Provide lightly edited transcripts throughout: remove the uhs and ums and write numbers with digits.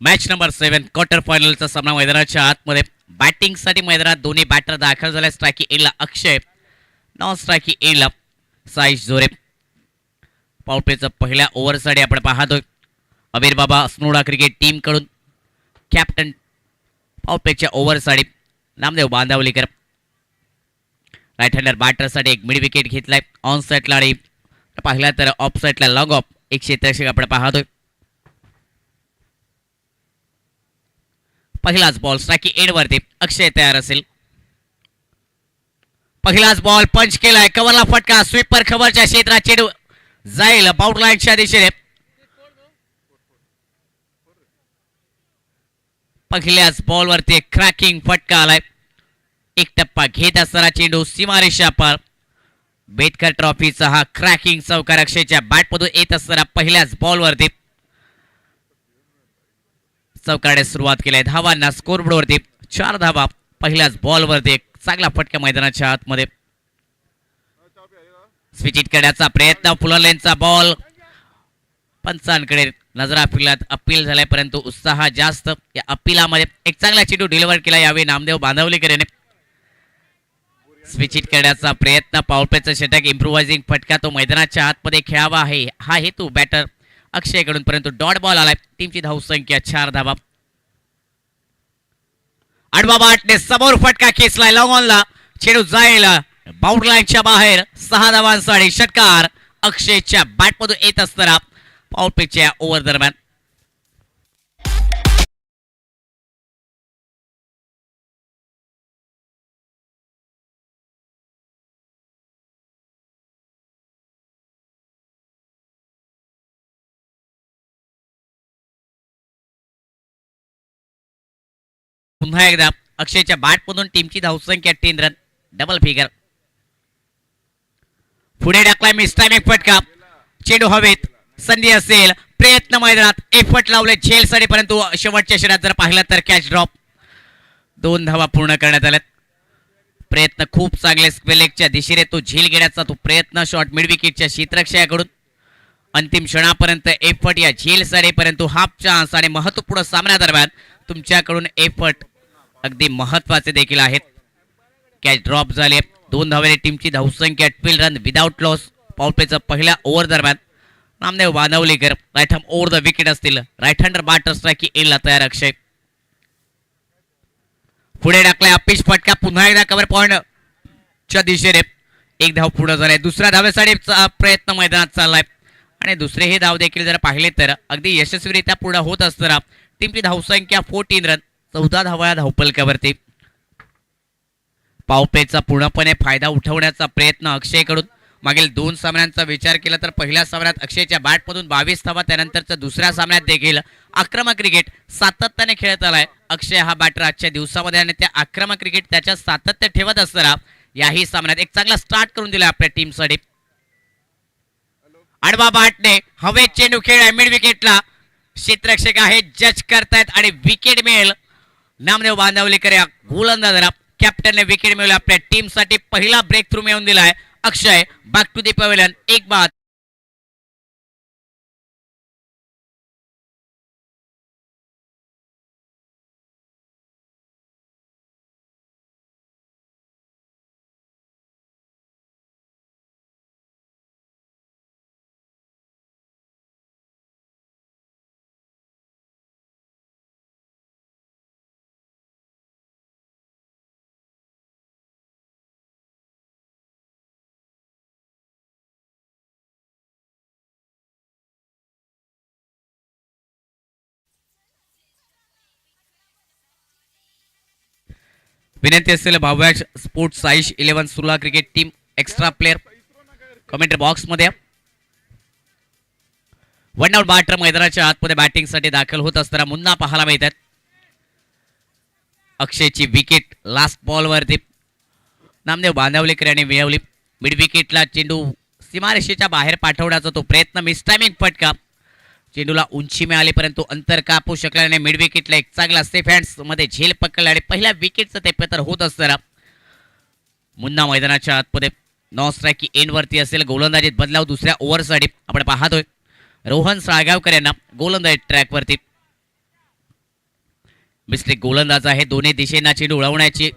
Match number 7 quarter फायनलचा सामना मैदानाच्या आतमध्ये बॅटिंगसाठी मैदानात दोन्ही बॅटर दाखल झाले. स्ट्रायकी एला अक्षय, नॉन स्ट्रायकी एला साईश जोरे. पावपेचा पहिल्या ओव्हरसाठी आपण पाहतोय अबीर बाबा अस्नोरा क्रिकेट टीम कडून कॅप्टन पावपेच्या ओव्हरसाठी नामदेव बांधावलीकर. राईट हँडर बॅटरसाठी एक मिड विकेट घेतलाय ऑन साईडला आणि पाहिला तर ऑफ साईडला लॉग ऑफ एक क्षेत्ररक्षक आपण पाहतोय. पहिलाच बॉल स्ट्रायकी एंड वरती अक्षय तयार असेल. पहिलाच बॉल पंच केलाय, कव्हरला फटका, स्वीपर कव्हरच्या क्षेत्रात चेंडू जाईल बाउंड लाईनच्या दिशेने. पहिल्याच बॉल वरती क्रॅकिंग फटका आलाय. एक टप्पा घेत असताना चेंडू सीमारेषा पार. बेतकर ट्रॉफीचा हा क्रॅकिंग चौकार अक्षयच्या बॅटमधून येत असताना पहिल्याच बॉल वरती चौकारने सुरुवात केली. धावांना स्कोरबोर्ड वरती 4 धावा पहिल्याच बॉल वरती. एक चांगला फटका मैदानाच्या आतमध्ये. स्विच हिट करण्याचा प्रयत्न, फुलरलेनचा बॉल पंचांकडे नजरा फिरल्यात. अपील झालाय परंतु उत्साह जास्त या अपीलामध्ये. एक चांगला चेंडू डिलिव्हर केला यावेळी नामदेव बांधावलीकर याने. स्विच हिट करण्याचा प्रयत्न, पावरप्लेचं षटक, इम्प्रोवायझिंग फटका तो मैदानाच्या आतमध्ये खेळावा आहे हा हेतू बॅटर अक्षयकडून, परंतु डॉट बॉल आलाय. टीमची धावसंख्या 4 धावा. आडवा बाटने समोर फटका खेचलाय लॉंग ऑनला, चेंडू जाईल बाउंड लाईनच्या बाहेर. 6 धावांसाठी षटकार अक्षयच्या बॅटमधून येत असताना पावरप्लेच्या ओव्हर दरम्यान. पुन्हा एकदा अक्षयच्या बॅटमधून टीमची धावसंख्या 3 रन, डबल फिगर. पुढे टाकलाय मिस्टाईम एक फटका, चेंडू हवेत, संधी असेल, प्रयत्न मैदानात, एफर्ट लावले झेलसाठी परंतु शेवटच्या षटकात जर पाहिलं तर कॅच ड्रॉप. 2 धावा पूर्ण करण्यात आल्यात. प्रयत्न खूप चांगले स्क्वेलेगच्या दिशेने तो झेल घेण्याचा तो प्रयत्न, शॉट मिड विकेटच्या क्षेत्ररक्षकाकडून. अंतिम क्षणापर्यंत एफर्ट या झेलसाठी परंतु हाफ चान्स आणि महत्वपूर्ण सामन्यादरम्यान तुमच्याकडून एफर्ट अगदी महत्वाचे देखील आहेत. कॅच ड्रॉप झाले. 2 धावेने टीमची धावसंख्या 12 रन विदाउट लॉस. पावरप्लेचा पहिल्या ओव्हर दरम्यान Namdev Bandhavlikar right hand over the wicket असतील. राईट हँडर बॅटर स्ट्रायकी एला तयार अक्षय. पुढे टाकलाय अपिश फटका, पुन्हा एकदा कव्हर पॉइंट च्या दिशेने. 1 धाव पूर्ण झाले. दुसऱ्या धावेसाठी प्रयत्न मैदानात चाललाय आणि दुसरे हे धाव देखील जर पाहिले तर अगदी यशस्वीरित्या पूर्ण होत असताना टीमची धावसंख्या 14 रन, 14 धावा या धावपलकावरती. पावपेचा पूर्णपणे फायदा उठवण्याचा प्रयत्न अक्षयकडून. मागील 2 सामन्यांचा विचार केला तर पहिल्या सामन्यात अक्षयच्या बॅटमधून 22 धावा, त्यानंतरच्या दुसऱ्या सामन्यात देखील आक्रमक क्रिकेट सातत्याने खेळत आलाय अक्षय हा बॅटर आजच्या दिवसामध्ये आणि त्या आक्रमक क्रिकेट त्याच्या सातत्य ठेवत असताना याही सामन्यात एक चांगला स्टार्ट करून दिला आपल्या टीमसाठी. आडवा बॅटने हवेत चेंडू खेळ मिड विकेटला, क्षेत्ररक्षक आहे जज करतायत आणि विकेट मिळेल. नामदेव बांधावलीकर या गोलंदाजाला कॅप्टनने विकेट मिळवली. आपल्या टीमसाठी पहिला ब्रेक थ्रू मिळवून दिलाय Akshay. Back to the pavilion, एक बाद. विनंती असेल Bhavyansh sports Saish 11 Surla cricket team extra player comment box मध्ये. 1 आउट बॅटर मैदानाच्या आतमध्ये बॅटिंग साठी दाखल होत असताना मुन्ना पाहायला मिळतात. अक्षयची विकेट लास्ट बॉल वरती नामदेव बांधावलीकर यांनी मिळवली. मिड विकेटला चेंडू सीमारेषेच्या बाहेर पाठवण्याचा तो प्रयत्न, मिसटायमिंग फटका, चेंडूला उंची मिळाली परंतु अंतर कापू शकला नाही. मिड विकेटला एक चांगला सेफ हँड्स मध्ये झेल पकडला आणि पहिल्या विकेटचं ते पेतर होत असताना मुन्ना मैदानाच्या आतमध्ये नॉन स्ट्राईक एंड वरती असेल. गोलंदाजीत बदलाव दुसऱ्या ओव्हरसाठी आपण पाहतोय रोहन साळगावकर यांना गोलंदाजी ट्रॅक वरती. मिस्टेक गोलंदाज आहे. दोन्ही दिशेना चेंडू उडवण्याची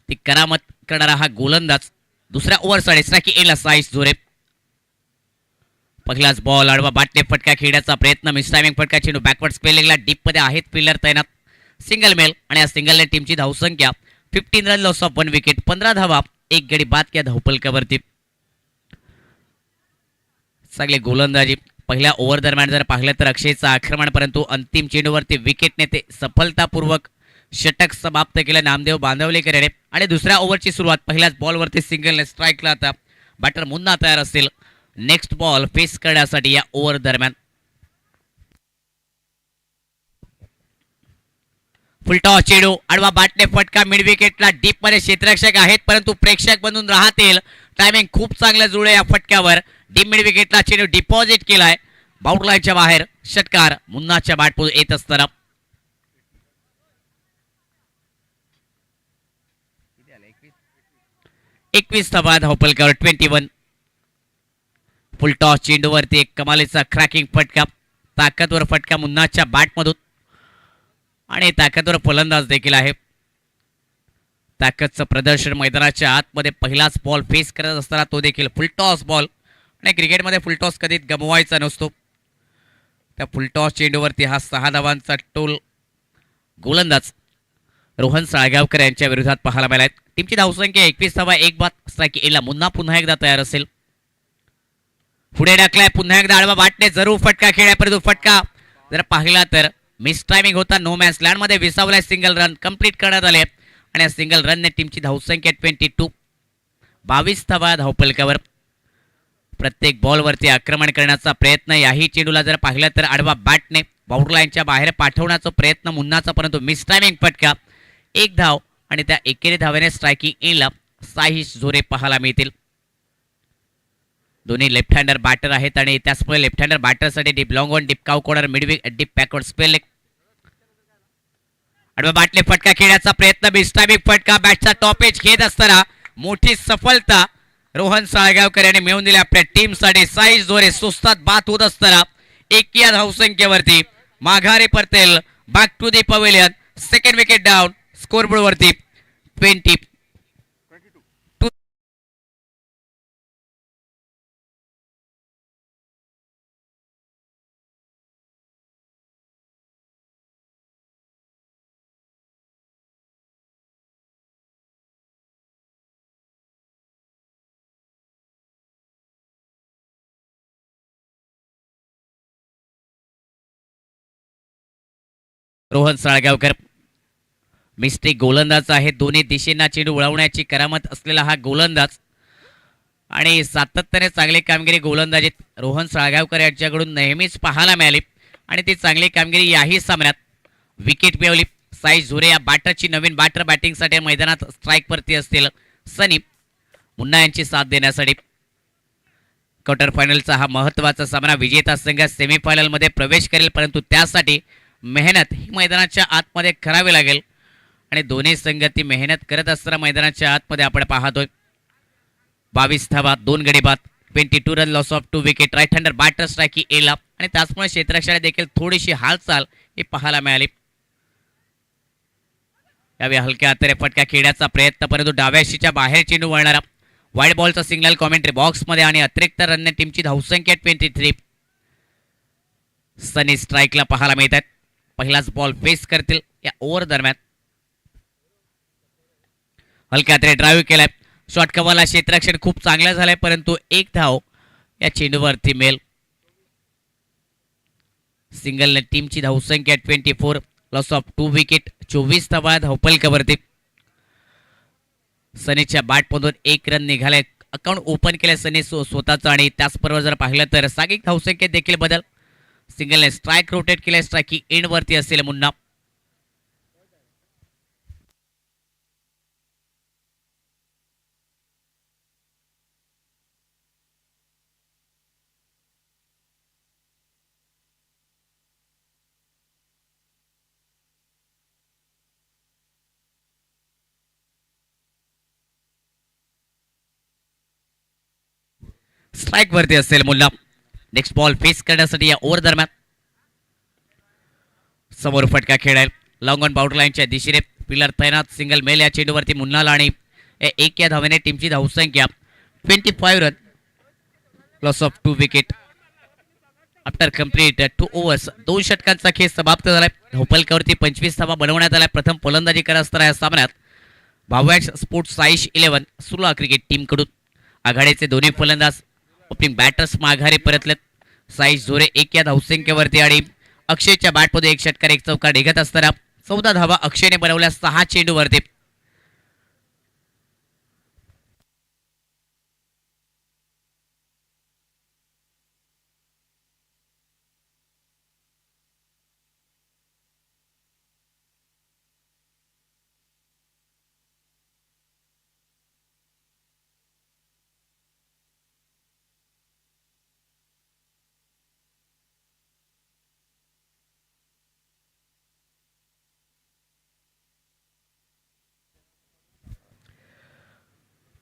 ती करामत करणारा हा गोलंदाज. दुसऱ्या ओव्हरसाठी स्ट्राईक एला साईश जोरे. पहिलाच बॉल आडवा बाटने फटका खेळण्याचा प्रयत्न. मिसटायमिंग फटका चेंडू बॅकवर्ड स्पेलिंगला डीप मध्ये आहेत फिल्डर तैनात. सिंगल मेल आणि या सिंगलने टीमची धावसंख्या 15 रन लॉस ऑफ 1 विकेट. 15 धावा एक गडी बाद किया धावपलकावरती. चांगले गोलंदाजी पहिल्या ओव्हर दरम्यान जर पाहिलं तर अक्षयचं आक्रमण, परंतु अंतिम चेंडूवरती विकेटने ते सफलतापूर्वक षटक समाप्त केलं नामदेव बांधवलेकर याने. आणि दुसऱ्या ओव्हरची सुरुवात पहिल्याच बॉलवरती सिंगलने स्ट्राईकला. आता बॅटर मुन्ना तयार असतील नेक्स्ट बॉल फेस करण्यासाठी या ओव्हर दरम्यान. फुलटॉस चेंडू आडवा बाटने फटका मिड विकेटला डीप मध्ये क्षेत्ररक्षक आहेत परंतु प्रेक्षक बनून राहतील. टायमिंग खूप चांगलं जुळलं या फटक्यावर. डीप मिड विकेटला चेंडू डिपॉझिट केलाय बाउंड्री लाईनच्या बाहेर. षटकार मुन्नाच्या बॅटमधून येत असताना 21 धावा धावपलकावर 21. फुलटॉस चेंडूवरती एक कमालीचा क्रॅकिंग फटका. ताकदवर फटका मुन्नाच्या बॅटमधून आणि ताकदवर फलंदाज देखील आहे. ताकदचं प्रदर्शन मैदानाच्या आतमध्ये पहिलाच बॉल फेस करत असताना तो देखील फुलटॉस बॉल. आणि क्रिकेटमध्ये फुलटॉस कधीच गमवायचा नसतो. त्या फुलटॉस चेंडूवरती हा 6 धावांचा टोल गोलंदाज रोहन साळगावकर यांच्या विरोधात पाहायला मिळाला. टीमची धावसंख्या 21 धावा एक बाद. स्ट्राईक एला मुन्ना पुन्हा एकदा तयार असेल. पुढे टाकलाय पुन्हा एकदा आडवा बाटने जरूर फटका खेळाय परंतु फटका जर पाहिला तर मिस टायमिंग होता. नो मॅन्स लँड मध्ये विसावलाय. सिंगल रन कंप्लीट करण्यात आले आणि या सिंगल रनने टीमची धावसंख्या 22. 22 धावा धावपलकावर. प्रत्येक बॉलवरती आक्रमण करण्याचा प्रयत्न. याही चेंडूला जर पाहिलं तर आडवा बॅटने बाउंड्री लाईनच्या बाहेर पाठवण्याचा प्रयत्न मुन्नाचा परंतु मिस टायमिंग फटका. एक धाव आणि त्या एकेरी धावेने स्ट्रायकिंग एनला साईश जोरे पाहायला मिळतील. दोन्ही लेफ्ट हँडर बॅटर आहेत आणि त्याचमुळे लेफ्ट हँडर बॅटरसाठी deep long on deep cow corner midwicket deep backward spell leg. आडवा बॅटने फटका खेळण्याचा प्रयत्न. मिस टायमिंग फटका. बॅटचा टॉप एज घेत असताना मोठी सफलता रोहन साळगावकर यांनी मिळवून दिली आपल्या टीमसाठी. साईश जोरे सुस्तात बाद होत असताना एक या धावसंख्येवरती माघारी परतेल. Back to the pavilion. Second wicket down. Scoreboard वरती 20. रोहन साळगावकर मिस्टेक गोलंदाज आहे. दोन्ही दिशेंना चेंडू उडवण्याची करामत असलेला हा गोलंदाज आणि सातत्याने चांगली कामगिरी गोलंदाजीत रोहन साळगावकर यांच्याकडून नेहमीच पाहायला मिळाली आणि ती चांगली कामगिरी याही सामन्यात विकेट मिळवली. साईश झुरे या बॅटरची नवीन बॅटर बॅटिंगसाठी मैदानात स्ट्राईकवरती असतील. सनी मुन्ना यांची साथ देण्यासाठी. क्वार्टर फायनलचा हा महत्त्वाचा सामना. विजेता संघ सेमीफायनलमध्ये प्रवेश करेल परंतु त्यासाठी मेहनत ही मैदानाच्या आतमध्ये करावी लागेल आणि दोन्ही संघ ती मेहनत करत असताना मैदानाच्या आतमध्ये आपण पाहतोय. 22 धावा 2 गडी बाद. 22 run loss of 2 wicket. Right hander batter strike एला आणि त्याचमुळे क्षेत्ररक्षणात देखील थोडीशी हालचाल ही पाहायला मिळाली. यावेळी हलक्या हाताने फटका खेळण्याचा प्रयत्न परंतु डाव्याशीच्या बाहेर चेंडू वळणारा. वाईड बॉलचा सिग्नल कॉमेंट्री बॉक्समध्ये आणि अतिरिक्त रनने टीमची धावसंख्या 23. सनी स्ट्राईकला पाहायला मिळतात. पहिलाच बॉल फेस करतील या ओव्हर दरम्यान. हलक्या हाताने ड्राईव्ह केलाय. शॉर्ट कव्हरला क्षेत्ररक्षण खूप चांगलं झालंय परंतु एक धाव या चेंडूवरती मिळेल. सिंगलने टीमची धावसंख्या 24. Loss of 2 wicket. 24 धावा धावपलकावरती. सनीच्या बॅटमधून 1 रन निघालाय. अकाउंट ओपन केलंय सनी स्वतःचं आणि त्याचबरोबर जर पाहिलं तर सागिक धावसंख्येत देखील बदल. सिंगलने स्ट्राईक रोटेट केले. स्ट्राईकिंग एंड वरती असेल मुन्ना. स्ट्राईक वरती असेल मुन्ना. नेक्स्ट बॉल फेस करण्यासाठी या ओव्हर दरम्यान समोर फटका खेळायला लॉंग ऑन बाउंड्री लाईनच्या दिशेने फिल्डर तैनात. सिंगल मेल या चेंडूवरती मुन्नाला आणि एक या धावेने टीमची धावसंख्या 25 run. Loss of 2 wicket after complete 2 overs. 2 षटकांचा खेळ समाप्त झालाय. धावफलकावरती 25 धावा बनवण्यात आल्या. प्रथम फलंदाजी करत असताना या सामन्यात भाव्यांश स्पोर्ट्स साईश 11 सुरला क्रिकेट टीमकडून आघाडीचे दोन्ही फलंदाज ओपनिंग बॅटर्स माघारी परतलेत. साईश झोरे 1 या धावसंख्येवरती आणि अक्षयच्या बॅटमध्ये 1 षटकार 1 चौकार निघत असताना 14 धावा अक्षयने बनवल्या 6 चेंडूवरती.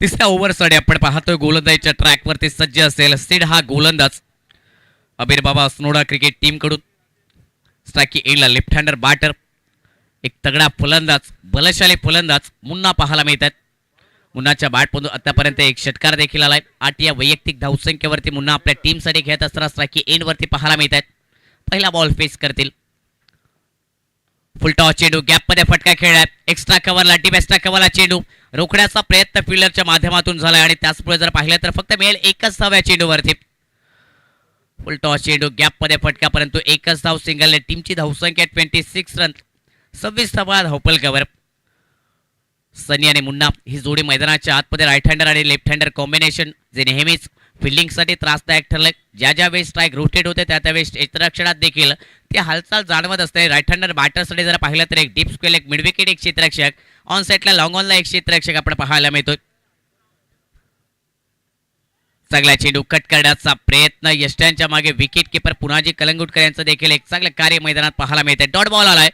तिसऱ्या ओव्हरसाठी आपण पाहतोय गोलंदाजीच्या ट्रॅकवरती सज्ज असेल सीड हा गोलंदाज अबीर बाबा अस्नोडा क्रिकेट टीमकडून. स्ट्रायकी एंडला लेफ्ट हँडर बॅटर एक तगडा फलंदाज बलशाली फलंदाज मुन्ना पाहायला मिळतात. मुन्नाच्या बॅटमधून आतापर्यंत 1 षटकार देखील आलाय. 8 या वैयक्तिक धावसंख्येवरती मुन्ना आपल्या टीमसाठी खेळत असताना स्ट्रायकी एंडवरती पाहायला मिळतात. पहिला बॉल फेस करतील. फुलटॉस चेंडू गॅपमध्ये फटका खेळलाय. एक्स्ट्रा कव्हरला डीप एक्स्ट्रा कव्हरला चेंडू रोखण्याचा प्रयत्न फिल्डरच्या माध्यमातून झालाय आणि त्याचपुढे जर पाहिलं तर फक्त मिळेल 1च धाव या चेंडूवरती. फुलटॉस चेंडू गॅपमध्ये फटका परंतु 1च धाव सिंगलने टीमची धावसंख्या 26 रन. 26 धावा धावफलकावर. सनी आणि मुन्ना ही जोडी मैदानाच्या आतमध्ये राईट हँडर आणि लेफ्ट हँडर कॉम्बिनेशन जे नेहमीच फिल्डिंगसाठी त्रासदायक ठरलंय. ज्या ज्या वेळेस स्ट्राईक रोटेट होते त्या त्यावेळेस क्षेत्ररक्षणात देखील ती हालचाल जाणवत असते. राईट हँडर बॅटरसाठी जर पाहिलं तर एक डीप स्क्वेल एक मिडविकेट एक क्षेत्ररक्षक ऑन साईडला लॉंग ऑनला एक क्षेत्ररक्षक आपण पाहायला मिळतोय. चांगला चेंडू कट करण्याचा प्रयत्न यष्ट्यांच्या मागे विकेट किपर पुनाजी कलंगुटकर यांचं देखील एक चांगलं कार्य मैदानात पाहायला मिळतंय. डॉट बॉल आलाय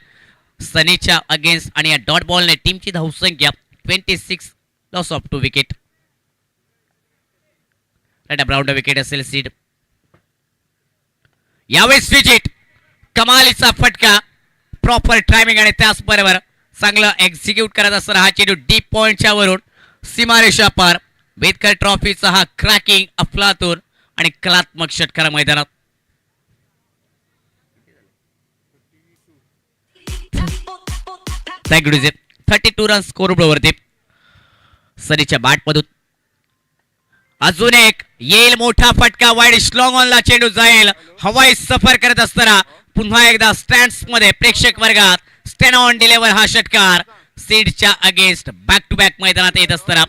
सनीच्या अगेन्स्ट आणि या डॉट बॉलने टीमची धावसंख्या 26 लॉस ऑफ 2 विकेट. ब्राउंड विकेट असेल सीड. यावेळेस विकेट कमालीचा फटका प्रॉपर टायमिंग आणि त्याचबरोबर चांगलं एक्झिक्यूट करत असताना हा चेंडू डीप पॉइंटच्या वरून सीमारेषा पार. बेदकर ट्रॉफीचा हा क्रॅकिंग अफलातून आणि कलात्मक षटकार मैदानात. Thank you DJ. 32 रन स्कोर वरती सनीच्या बॅटमधून अजून एक येईल मोठा फटका. वाईड स्लॉंग ऑनला चेंडू जाईल. हवाई सफर करत असताना पुन्हा एकदा स्टँड्स मध्ये प्रेक्षक वर्गात स्टॅन ऑन डिलेवर हा षटकार सीडच्या अगेन्स्ट बॅक टू बॅक मैदानात येत असताना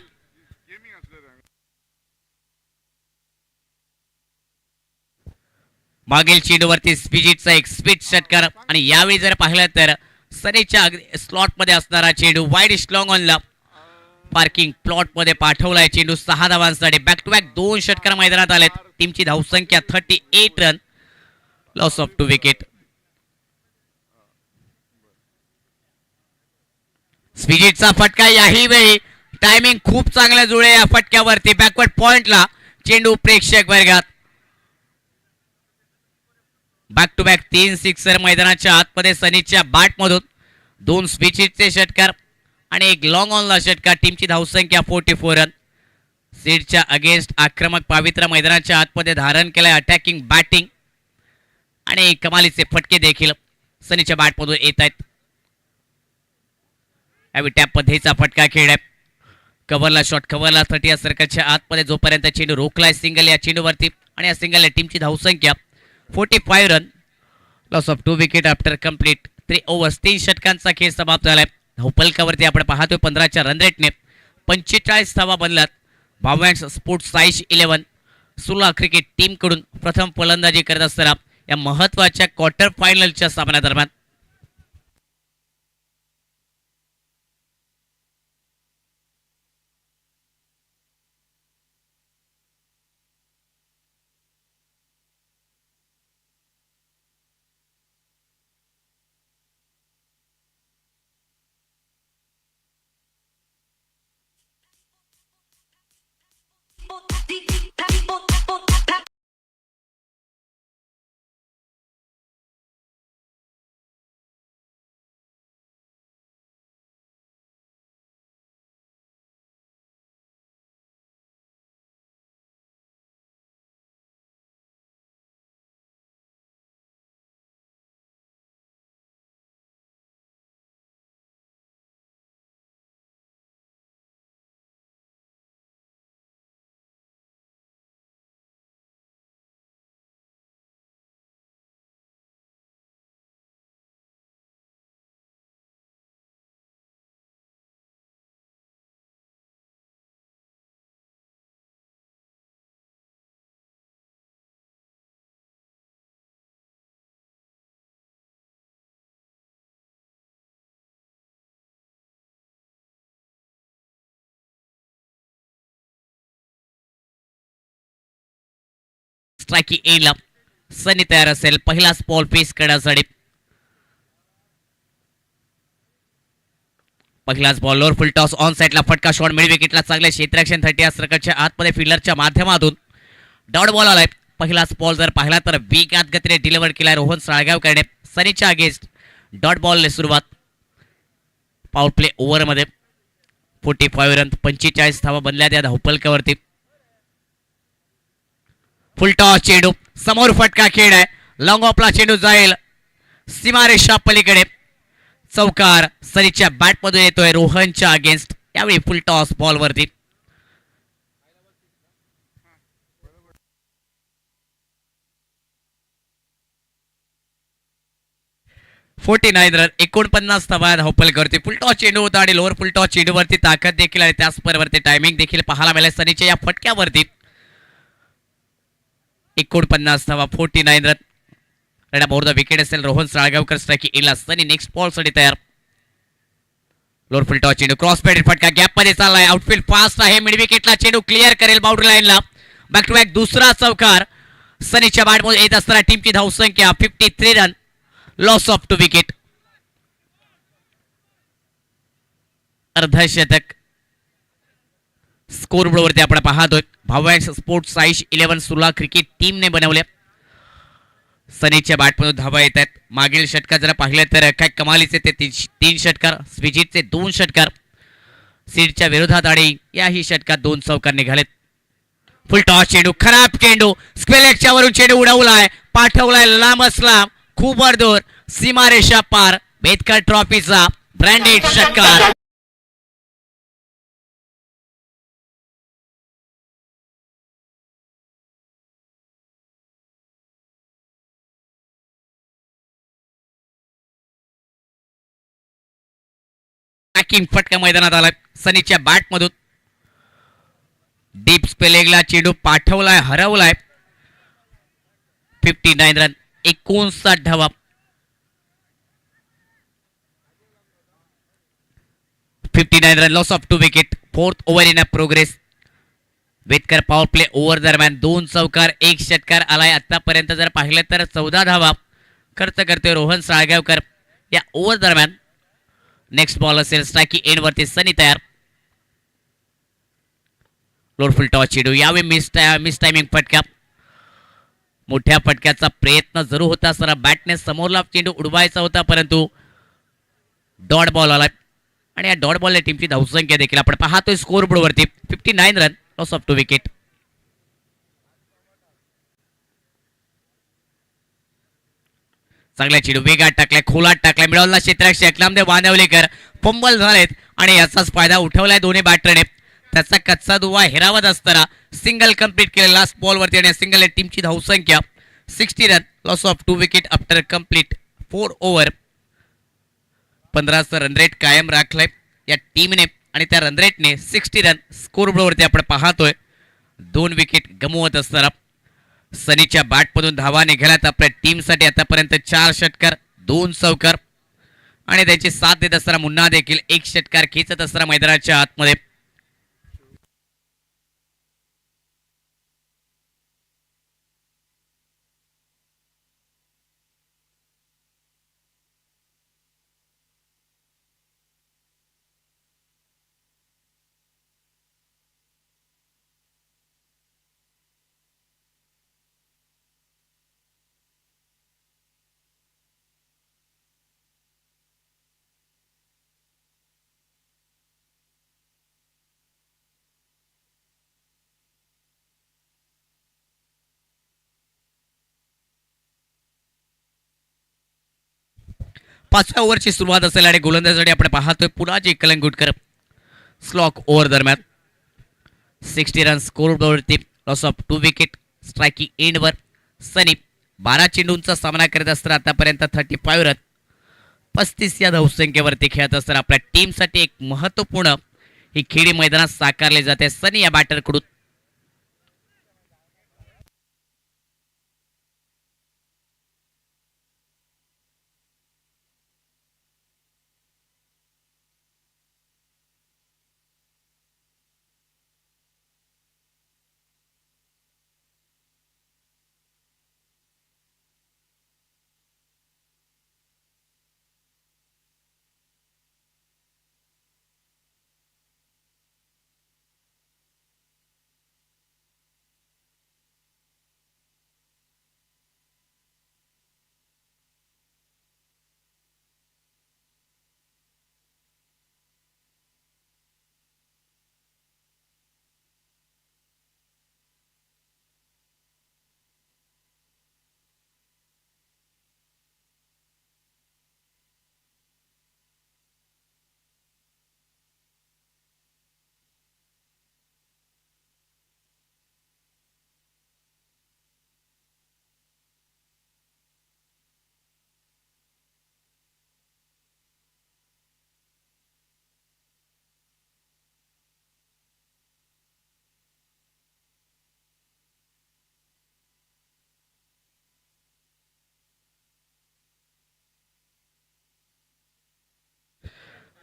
मागील चेंडूवरती स्पिजिटचा एक स्पीड षटकार आणि यावेळी जर पाहिलं तर सनीच्या स्लॉट मध्ये असणारा चेंडू वाईड स्लॉंग ऑनला पार्किंग प्लॉट मध्ये पाठवलाय. चेंडू 6 धावांसाठी बॅक टू बॅक 2 षटकार मैदानात आलेत. टीमची धावसंख्या 38 रन लॉस ऑफ 2 विकेट. स्पिजिटचा फटका याही वेळी टायमिंग खूप चांगल्या जुळे या फटक्यावरती बॅकवर्ड पॉइंटला चेंडू प्रेक्षक वर्गात. बॅक टू बॅक 3 सिक्सर मैदानाच्या आतमध्ये सनीच्या बॅटमधून 2 स्पिजिटचे षटकार आणि एक लॉंग ऑनला षटकार. टीमची धावसंख्या 44 रन. सीडच्या अगेन्स्ट आक्रमक पावित्र्य मैदानाच्या आतमध्ये धारण केलाय. अटॅकिंग बॅटिंग आणि कमालीचे फटके देखील सनीच्या बॅटमधून येत आहेत. यावेळी टॅप पद्धतीचा फटका खेळलाय. कव्हरला शॉट कव्हरला 30 या सर्कलच्या आतमध्ये जोपर्यंत चेंडू रोखलाय सिंगल या चेंडूवरती आणि या सिंगलने टीमची धावसंख्या 45 run loss of 2 wicket after complete 3 overs. 3 षटकांचा खेळ समाप्त झालाय. धावफलकावरती आपण पाहतोय 15च्या रन रेटने 45 धावा बनलात. भाव्यांश स्पोर्ट्स साईश 11 सुरला क्रिकेट टीमकडून प्रथम फलंदाजी करत असताना या महत्वाच्या क्वार्टर फायनलच्या सामन्यादरम्यान स्ट्रायकी एला सनी तयार असेल पहिलाच बॉल फेस करण्यासाठी. पहिलाच बॉलवर फुल टॉस ऑन साईडला फटका शॉट मिड विकेटला चांगल्या क्षेत्ररक्षण 30 सर्कलच्या आतमध्ये फिल्डरच्या माध्यमातून डॉट बॉल आलाय. पहिलाच बॉल जर पाहिला तर वेगात गतीने डिलिव्हर केलाय रोहन साळगावकरने सनीच्या अगेन्स्ट डॉट बॉलने सुरुवात. पॉवर प्ले ओव्हरमध्ये 45 रन 45 धावा बनल्या त्या धावपलकावरती. फुल टॉस चेंडू समोर फटका खेळ आहे लॉंग ऑफला चेंडू जाईल सीमारेषा पलीकडे चौकार सनीच्या बॅटमधून येतोय रोहनच्या अगेन्स्ट. यावेळी फुल टॉस बॉलवरती 49 रन 49 धावा धावपलकावरती. फुल टॉस चेंडू होता आणि लोअर फुल टॉस चेंडूवरती ताकद देखील आहे त्याचबरोबर टायमिंग देखील पाहायला मिळाले सनीच्या या फटक्यावरती. 49 धावा 49 run run about the wicket असेल रोहन साळगावकर स्ट्राईक इला सनी नेक्स्ट बॉल साठी तयार. लोअर फुल टॉस चेंडू क्रॉस पेडेड फटका गॅप मध्ये चाललाय आउटफील्ड फास्ट आहे मिड विकेटला चेंडू क्लिअर करेल बाउंड्री लाईनला. बॅक टू बॅक दुसरा चौकार सनीच्या बॅटमध्ये येत असताना टीमची धावसंख्या 53 रन लॉस ऑफ 2 विकेट. अर्धशतक स्कोर बोर्डवरती आपण पाहतोय. भाव्यांश स्पोर्ट्स साईश 11 सुरला क्रिकेट टीमने बनवले. सनीच्या बॅटमधून धावा येत आहेत. मागील षटकार जर पाहिलं तर काय कमालीचे ते 3 षटकार स्विजिटचे 2 षटकार सीडच्या विरोधात आणि याही षटकात 2 चौकार निघालेत. फुल टॉस चेंडू खराब चेंडू स्क्वेलेक्सच्या वरून चेंडू उडवलाय पाठवलाय लांबच लांब खूप दूर सीमारेषा पार. बेतकर ट्रॉफीचा ब्रँडेड षटकार. फटका मैदानात आलाय सनीच्या बॅटमधून डीप स्पेलेगला चेंडू पाठवलाय हरवलाय. 59 रन 59 धावा. 59 run loss of 2 wicket. 4th over in a progress. Betkar power play over दरम्यान 2 चौकार 1 षटकार आलाय. आतापर्यंत जर पाहिलं तर 14 धावा खर्च करतोय रोहन साळगावकर या ओव्हर दरम्यान. नेक्स्ट बॉल असेल स्ट्रायकी एंड वरती सनी तयार. लोड फुल टॉस चेंडू यावेळी मिस टायमिंग फटका. मोठ्या फटक्याचा प्रयत्न जरूर होता सर बॅटने समोरला चेंडू उडवायचा होता परंतु डॉट बॉल आला आणि या डॉट बॉलने टीमची धावसंख्या देखील आपण पाहतोय स्कोर बोर्डवरती 59 रन लॉस ऑफ 2 विकेट. चांगल्या चेंडू वेगात टाकलाय खोलात टाकलाय मिळवला क्षेत्ररक्षक नामदेव बांधवलेकर फंबल झालेत आणि याचाच फायदा उठवलाय दोन्ही बॅटरने. त्याचा कच्चा दुवा हेरावत असताना सिंगल कंप्लीट केलं लास्ट बॉलवरती आणि सिंगल टीमची धावसंख्या 60 run loss of 2 wicket after complete 4 over. 15चं रन रेट कायम राखलाय या टीमने आणि त्या रन रेटने 60 रन स्कोर बोर्डवरती आपण पाहतोय. 2 विकेट गमवत असताना सनीच्या बॅटमधून धावा निघाल्यात आपल्या टीमसाठी आतापर्यंत 4 षटकार 2 चौकार आणि त्याची साथ देत असताना मुन्ना देखील 1 षटकार खेचत असताना मैदानाच्या आतमध्ये. पाचव्या ओव्हरची सुरुवात असेल आणि गोलंदाजीसाठी आपण पाहतोय पुराजी कलंगुटकर. स्लॉक ओव्हर दरम्यान 60 रन स्कोर बोर्डवरती लॉस ऑफ 2 विकेट. स्ट्रायकिंग एंडवर सनी 12 चेंडूंचा सामना करत असताना आतापर्यंत 35 रन 35 या धावसंख्येवरती खेळत असताना आपल्या टीमसाठी एक महत्त्वपूर्ण ही खेळी मैदानात साकारले जाते सनी या बॅटरकडून.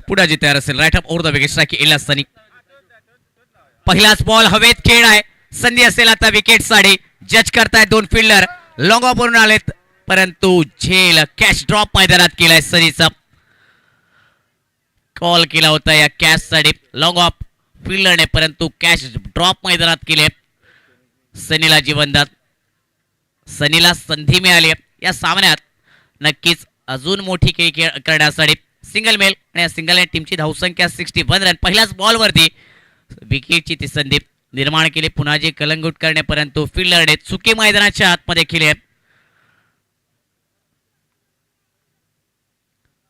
पुढे जी तयार असेल right up over the wicket strike येईल असताना पहिलाच बॉल हवेत खेळ आहे. संधी असेल आता विकेट साठी. जज करतायत दोन फिल्डर. लॉंग ऑफ वरून आलेत परंतु झेल कॅच ड्रॉप मैदानात केलाय. सनीचा कॉल केला होता या कॅच साठी लॉंग ऑफ फिल्डरने परंतु कॅच ड्रॉप मैदानात केले. सनीला जीवनदात. सनीला संधी मिळाली या सामन्यात नक्कीच अजून मोठी खेळ करण्यासाठी. सिंगल मेल आणि या सिंगल टीमची धावसंख्या 61 रन. पहिल्याच बॉलवरती विकेटची ती संधी निर्माण केली. पुन्हा जे कलंगूट करणे परंतु फिल्डरने चुकी मैदानाच्या आतमध्ये केली.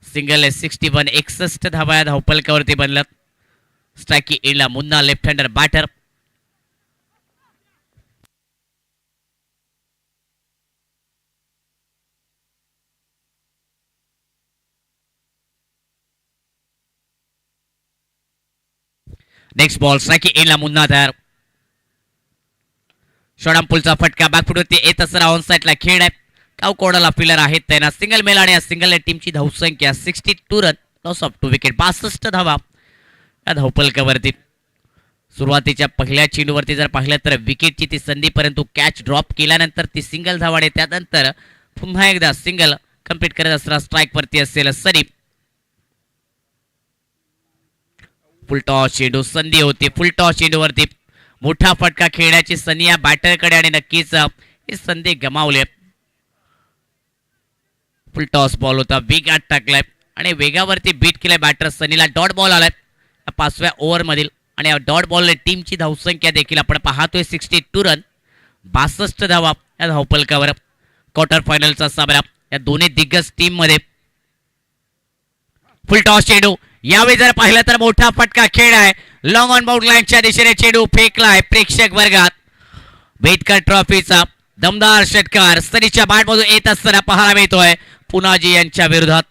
सिंगल 61 61 धावा धावपलकावरती बनलं. स्ट्राईक एंडला Munna left hander batter. Next ball strike एंडला मुन्ना तयार. शॉर्टपुलचा फटका बॅकफुटवरती येत असताना ऑन साईडला खेळ आहे. काव कोणाला फिल्डर आहेत त्यांना सिंगल मेल आणि या सिंगल टीमची धावसंख्या 62 रन. लॉस ऑफ 2 विकेट 62 धावा या धावपलकावरती. सुरुवातीच्या पहिल्या चेंडूवरती जर पाहिलं तर विकेटची ती संधी परंतु कॅच ड्रॉप केल्यानंतर ती सिंगल धावा आणि त्यानंतर पुन्हा एकदा सिंगल कंप्लीट करत असताना स्ट्राईक वरती असेल सनी. फुलटॉस चेंडू संधी होती. फुलटॉस चेंडूवरती मोठा फटका खेळण्याची सनी या बॅटरकडे आणि नक्कीच ही संधी गमावली. फुलटॉस बॉल होता. वेगात टाकलाय आणि वेगावरती बीट केलाय बॅटर सनीला. डॉट बॉल आलाय 5व्या ओव्हर मधील आणि या डॉट बॉलने टीमची धावसंख्या देखील आपण पाहतोय 62 रन 62 धावा या धावपलकावर. क्वार्टर फायनलचा सामना या दोन्ही दिग्गज टीम मध्ये. फुलटॉस चेंडू यावेळी जर पाहिलं तर मोठा फटका खेळ आहे. लॉंग ऑन बाउंड लाईनच्या दिशेने चेंडू फेकलाय प्रेक्षक वर्गात. बेटकर ट्रॉफीचा दमदार षटकार सनीच्या बॅटमधून येत असताना पाहायला मिळतोय पुनाजी यांच्या विरोधात.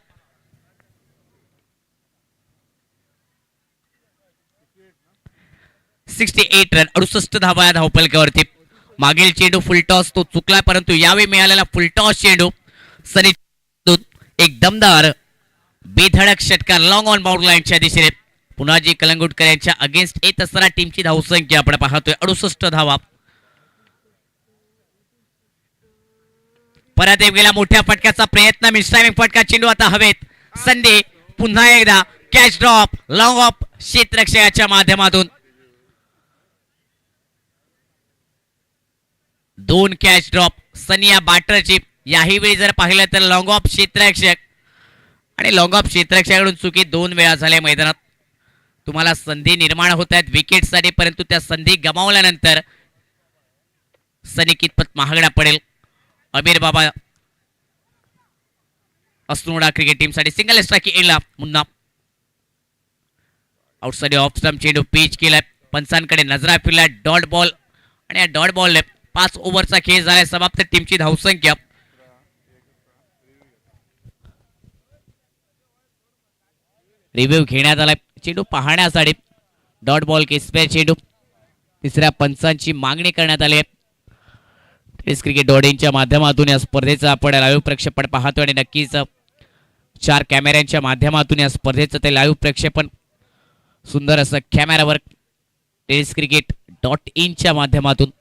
₹68 रन 68 धावा या धावपलकावरती. मागील चेंडू फुलटॉस तो चुकला परंतु यावेळी मिळालेला फुलटॉस चेंडू सनी एक दमदार बेधडक षटकार लॉंग ऑन बाउंड लाईनच्या दिशेने. पुन्हा जी कलंगुटकर यांच्या अगेन्स्ट येत असताना टीमची धावसंख्या आपण पाहतोय 68 धावा. परत एक गेला मोठ्या फटक्याचा प्रयत्न. मिसटायमिंग फटका. चेंडू आता हवेत. संधी पुन्हा एकदा कॅच ड्रॉप लॉंग ऑफ क्षेत्ररक्षकाच्या माध्यमातून. दोन कॅच ड्रॉप सनी या बॅटरची. याही वेळी जर पाहिलं तर लॉंग ऑफ क्षेत्ररक्षक आणि लॉंग ऑफ क्षेत्ररक्षकाकडून चुकी 2 वेळा झाल्या मैदानात. तुम्हाला संधी निर्माण होत आहेत विकेटसाठी परंतु त्या संधी गमावल्यानंतर सनी कितपत महागडा पडेल. अबीर बाबा अस्नोडा क्रिकेट टीमसाठी सिंगल स्ट्राईक एंडला मुन्ना. आउटसाइड ऑफ स्टंप चेंडू पिच केलाय. पंचांकडे नजरा फिरलाय. डॉट बॉल आणि या डॉट बॉलने 5 ओव्हरचा खेळ झालाय समाप्त. टीमची धावसंख्या रिव्ह्यू घेण्यात आलाय चेंडू पाहण्यासाठी. डॉट बॉल केसपेअर चेंडू. तिसऱ्या पंचांची मागणी करण्यात आली आहे. tenniscricket.in च्या माध्यमातून या स्पर्धेचं आपण लाईव्ह प्रक्षेपण पाहतोय आणि नक्कीच 4 कॅमेऱ्यांच्या माध्यमातून या स्पर्धेचं ते लाईव्ह प्रक्षेपण सुंदर असं कॅमेरावर tenniscricket.in च्या माध्यमातून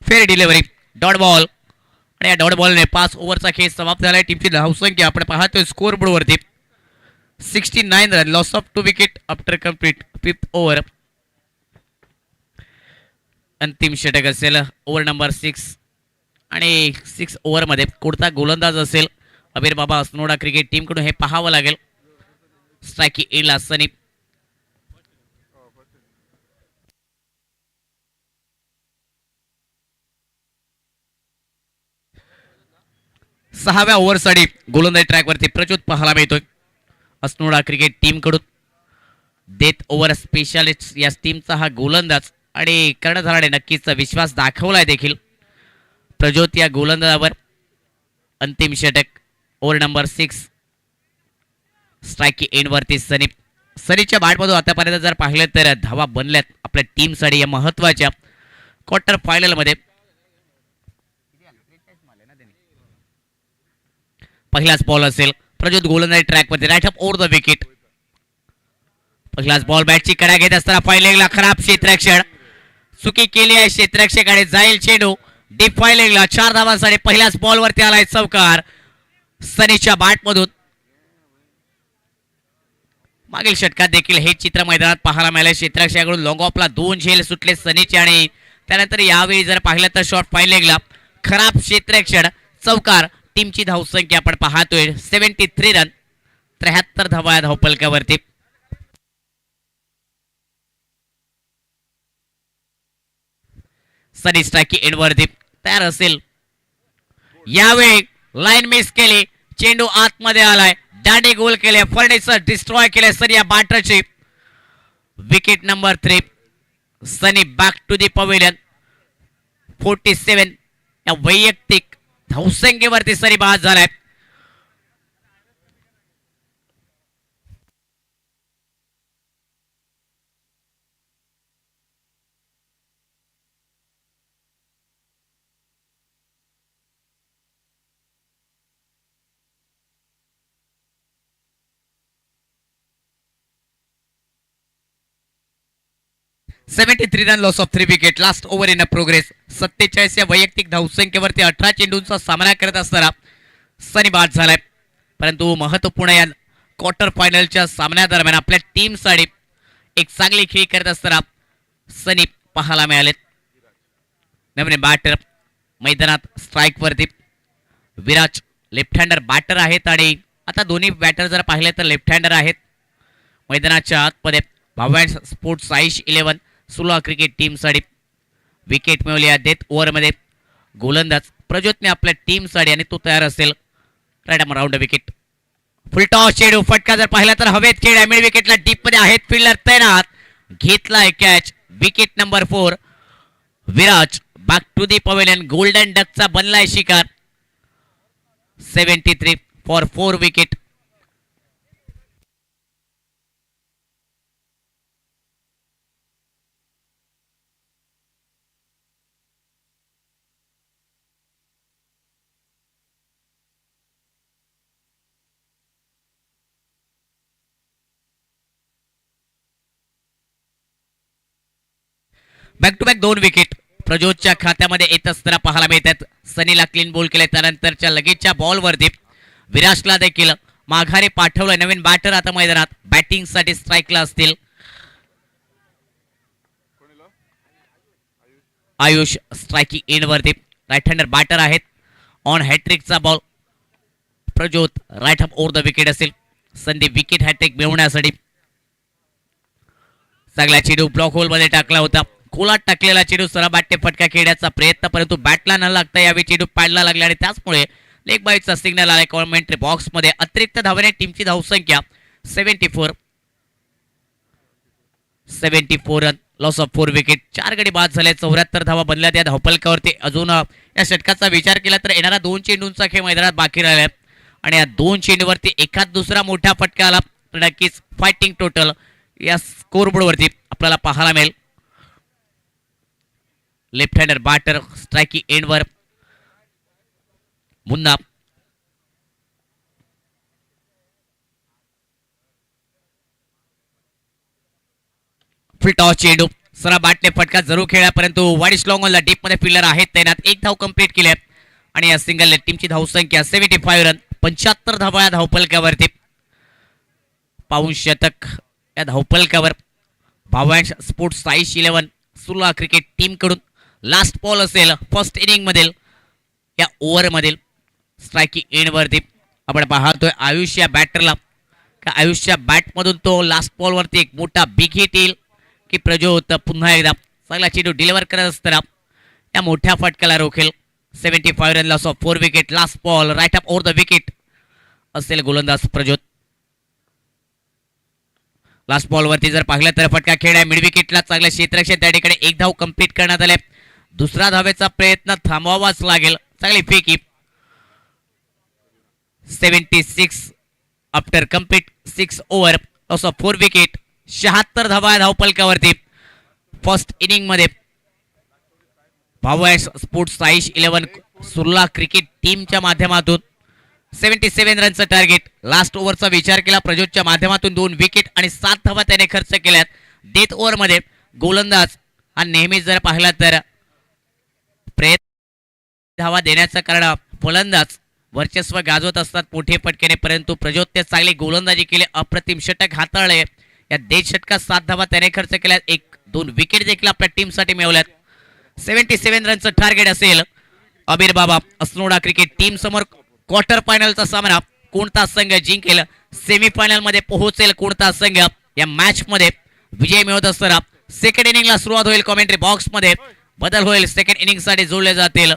फेअर डिलिव्हरी डॉट बॉल आणि या डॉट बॉलने 5 ओव्हरचा खेळ समाप्त झालाय. टीमची धावसंख्या आपण पाहतोय स्कोर बोर्डवरती 69 run, loss of 2 wicket after complete 5th over. अंतिम षटक असेल ओव्हर नंबर 6 आणि 6 ओव्हरमध्ये कोणता गोलंदाज असेल अबीर बाबा असनोडा क्रिकेट टीमकडून हे पाहावं लागेल. स्ट्राईक एला सनी 6व्या ओव्हरसाठी गोलंदाजी ट्रॅकवरती प्रचोद पाहायला मिळतोय असनोडा क्रिकेट टीमकडून. डेथ ओव्हर स्पेशालिस्ट या टीमचा हा गोलंदाज आणि कर्णधाराने नक्कीच विश्वास दाखवलाय देखील प्रज्योत या गोलंदाजावर. अंतिम षटक ओव्हर नंबर 6 स्ट्राईक एंडवरती सनीच्या बॅटमधून आतापर्यंत जर पाहिलं तर धावा बनल्यात आपल्या टीमसाठी या महत्वाच्या क्वार्टर फायनलमध्ये. पहिलाच बॉल असेल प्रज्योत गोलंदाजी ट्रॅकवरती right up over the wicket. पहिलाच बॉल बॅटची कडा घेत असताना फायलिंगला खराब क्षेत्ररक्षण चुकी केली आहे. क्षेत्ररक्षकाकडे जाईल चेंडू डीप फायलिंगला 4 धावांसाठी पहिल्याच बॉलवरती आलाय चौकार सनीच्या बॅटमधून. मागील षटकात देखील हे चित्र मैदानात पाहायला मिळाले. क्षेत्ररक्षकाकडून लॉंग ऑफला 2 झेल सुटले सनीचे आणि त्यानंतर यावेळी जर पाहिलं तर शॉर्ट फायलिंगला खराब क्षेत्ररक्षण चौकार. टीमची धावसंख्या आपण पाहतोय 73 रन 73 धावा धावपलकावरती. सनी स्ट्राईक एंडवरती तयार असेल. यावेळी लाईन मिस केली चेंडू आतमध्ये आलाय दांडी गोल केले फर्निचर डिस्ट्रॉय केले सनी या बॅटरची. Wicket number 3 Sunny back to the pavilion 47 या वैयक्तिक धावसंख्येवरती सनी बाद झालाय. Seventy run loss of 3 wicket last over in a progress. 47 या वैयक्तिक धावसंख्येवरती 18 चेंडूंचा सामना करत असताना सनी बाद झालाय. परंतु महत्वपूर्ण या क्वार्टर फायनलच्या सामन्यादरम्यान आपल्या टीमसाठी एक चांगली खेळी करत असताना सनी पाहायला मिळालेत. नवीन बॅटर मैदानात स्ट्राईकवरती विराज लेफ्ट हँडर बॅटर आहेत आणि आता दोन्ही बॅटर जर पाहिले तर लेफ्ट हँडर आहेत. मैदानाच्या आतमध्ये भाव्यांश स्पोर्ट्स saish 11 सुला क्रिकेट टीमसाठी विकेट मिळवली आहे. डेथ ओव्हरमध्ये गोलंदाज प्रज्योतने आपल्या टीमसाठी आणि तो तयार असेल राईट अम राऊंड विकेट. फुल टॉस चेंडू फटका जर पाहिला तर हवेत खेळ मिड विकेटला डीप मध्ये आहेत फिल्डर तैनात घेतलाय catch. Wicket number 4 Viraj back to the pavilion golden डकचा बनलाय शिकार. 73 for 4 wicket. Back to back 2 wicket प्रज्योतच्या खात्यामध्ये येत असताना पाहायला मिळतात. सनीला क्लीन बॉल केले त्यानंतरच्या लगेचच्या बॉलवरती विराजला देखील माघारी पाठवलं. नवीन बॅटर आता मैदानात बॅटिंग साठी स्ट्राईकला असतील. आयुष स्ट्राईकिंग एंडवरती राईट हँडर बॅटर आहेत. ऑन हॅट्रिकचा ball Prajyot right up over the wicket असेल. संधी विकेट हॅट्रिक मिळवण्यासाठी चांगला चेंडू ब्लॉक होल मध्ये टाकला होता. खोलात टाकलेला चेंडू सरळ बॅटने फटका खेळण्याचा प्रयत्न परंतु बॅटला न लागता यावेळी चेंडू पाडला लागला आणि त्याचमुळे लेग बाईटचा सिग्नल आला. कॉमेंट्री बॉक्स मध्ये अतिरिक्त धावाने टीमची धावसंख्या 74 रन लॉस ऑफ 4 विकेट. 4 गडी बाद झाले 74 धावा बनल्या त्या धावपलकावरती. अजून या षटकाचा विचार केला तर येणारा 2 चेंडूंचा खेळ मैदानात बाकी राहिला आणि या 2 चेंडूवरती एखाद दुसरा मोठा फटका आला तर नक्कीच फायटिंग टोटल या स्कोरबोर्डवरती आपल्याला पाहायला मिळेल. लेफ्ट हँडर बॅटर स्ट्राईकिंग एंडवर मुन्ना. फुल टॉस चेंडू सरा बाटने फटका जरूर खेळला, परंतु वाईट लॉंग ऑनला डीप मध्ये फिल्डर आहेत तैनात. एक धाव कंप्लीट केली आहे आणि या सिंगल टीमची धावसंख्या 75 रन, 75 धावा या धावपलकावरती. पाऊन शतक या धावपलकावर. Bhavyansh sports Saish 11 Surla cricket team कडून लास्ट बॉल असेल फर्स्ट इनिंग मधील या ओव्हर मधील स्ट्रायकिंग एंड वरती. आपण पाहतोय आयुष या बॅटरला का आयुष या बॅट मधून तो लास्ट बॉल वरती एक मोठा बिग हिट येईल की प्रज्योत पुन्हा एकदा चांगला चेंडू डिलिव्हर करत असताना या मोठ्या फटक्याला रोखेल. 75 run loss of 4 wicket. Last ball right up over the wicket असेल गोलंदाज प्रज्योत. लास्ट बॉल वरती जर पाहिलं तर फटका खेळ आहे मिड विकेटला. चांगलं क्षेत्ररक्षण त्या ठिकाणी. एक धाव कंप्लीट करण्यात आले. दुसरा धावेचा प्रयत्न थांबवावाच लागेल. चांगली फेकी. 76 after complete 6 over loss of 4 wicket. 76 धावा धावपलकावरती फर्स्ट इनिंग मध्ये. भाव्यांश स्पोर्ट्स साईश 11 सुरला क्रिकेट टीमच्या माध्यमातून 77 रनचं टार्गेट. लास्ट ओव्हरचा विचार केला प्रज्योतच्या माध्यमातून 2 विकेट आणि 7 धावा त्याने खर्च केल्यात. डेथ ओव्हर मध्ये गोलंदाज हा नेहमीच जर पाहिला तर प्रयत्न धावा देण्याचं कारण फलंदाज वर्चस्व गाजवत असतात मोठे फटक्याने, परंतु प्रज्योतने चांगली गोलंदाजी केली. अप्रतिम षटक हाताळले. या 1.5 षटकात 7 धावा त्याने खर्च केल्यात. 1-2 विकेट देखील आपल्या टीमसाठी मिळवल्यात. 77 रनचं टार्गेट असेल. अबीर बाबा असनोडा क्रिकेट टीम समोर क्वार्टर फायनलचा सामना कोणता संघ जिंकेल, सेमीफायनल मध्ये पोहोचेल कोणता संघ, या मॅच मध्ये विजय मिळवत असताना सेकंड इनिंगला सुरुवात होईल. कॉमेंट्री बॉक्स मध्ये बदल होईल. सेकंड इनिंग साठी जोडले जातील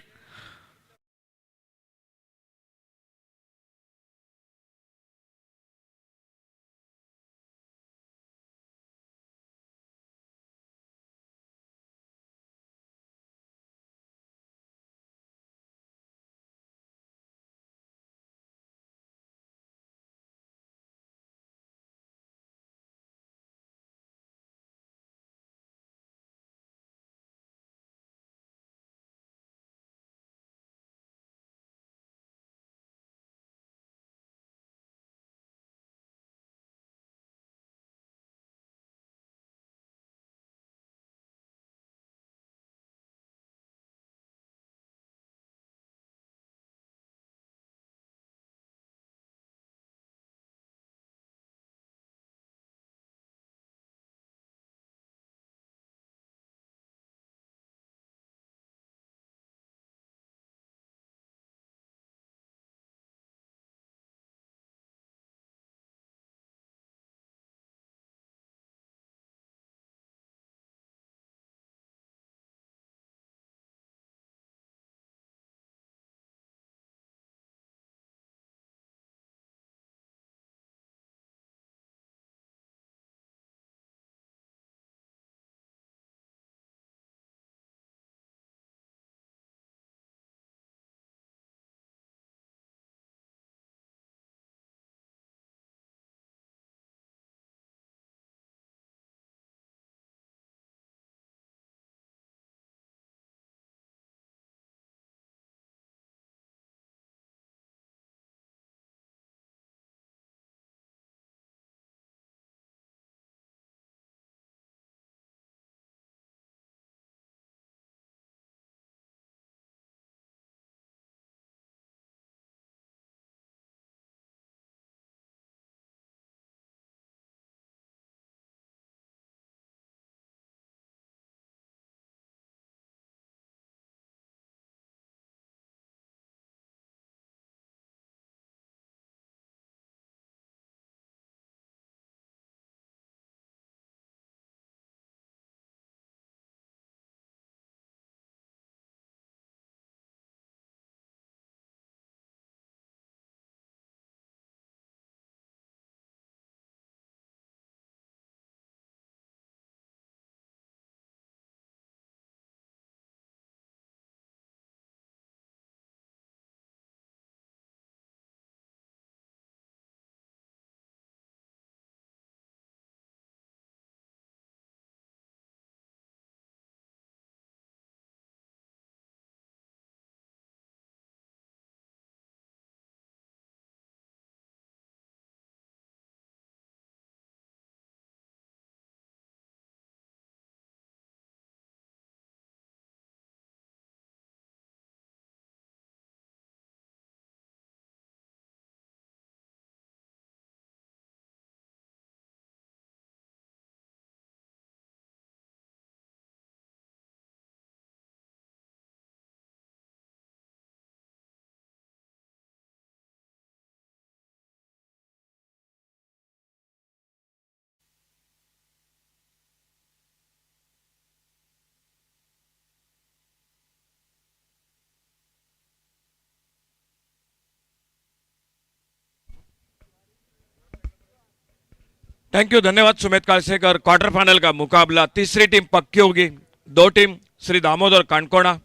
थैंक यू, धन्यवाद सुमित कालसेकर। क्वार्टर फाइनल का मुकाबला, तीसरी टीम पक्की होगी। दो टीम श्री दामोदर कानकोड़ा,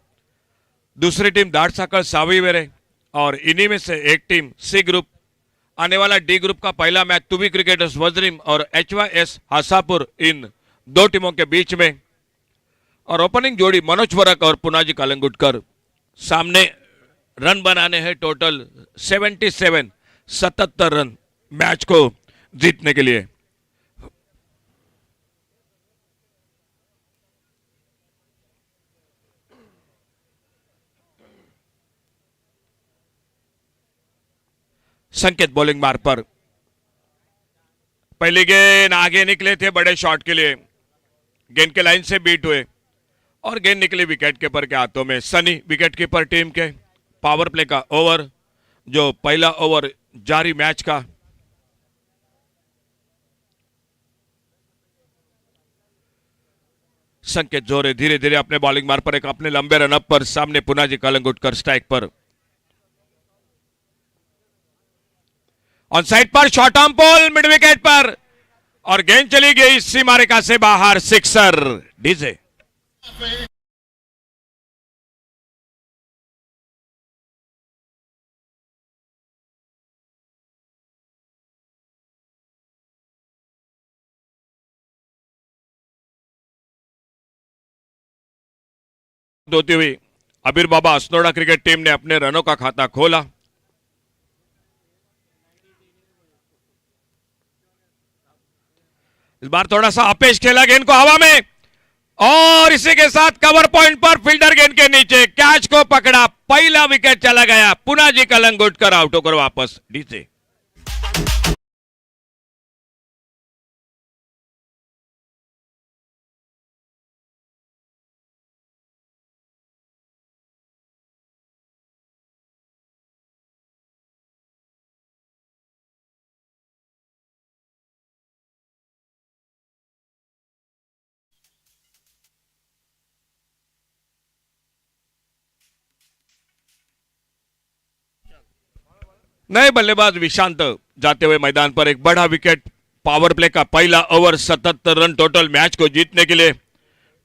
दूसरी टीम दाड़साकल सावीवेरे, और इन्हीं में से एक टीम सी ग्रुप। आने वाला डी ग्रुप का पहला मैच तुवी क्रिकेटर्स वजरिम और HYS हासापुर, इन दो टीमों के बीच में। और ओपनिंग जोड़ी मनोज वरक और पुनाजी कालंगुटकर। सामने रन बनाने हैं टोटल 77 रन मैच को जीतने के लिए। संकेत बॉलिंग मार्ग पर, पहली गेंद आगे निकले थे बड़े शॉट के लिए, गेंद के लाइन से बीट हुए और गेंद निकली विकेट कीपर के हाथों में। सनी विकेट कीपर टीम के। पावर प्ले का ओवर, जो पहला ओवर जारी मैच का। संकेत जोरे धीरे धीरे अपने बॉलिंग मार्ग पर एक अपने लंबे रन अप पर, सामने पुनाजी कालंगुटकर स्ट्राइक पर। ऑन साइड पर short arm pull mid wicket पर, और गेंद चली गई सीमा रेखा से बाहर, सिक्सर। डीजे होती हुई अबीर बाबा असनोरा क्रिकेट टीम ने अपने रनों का खाता खोला। इस बार थोड़ा सा अपेश खेला गेंद को हवा में, और इसी के साथ कवर पॉइंट पर फील्डर गेंद के नीचे कैच को पकड़ा। पहला विकेट चला गया, पुनाजी कालंगुटकर आउट होकर वापस। डीजे नए बल्लेबाज विशांत जाते हुए मैदान पर, एक बड़ा विकेट। पावर प्ले का पहला ओवर, 77 रन टोटल मैच को जीतने के लिए।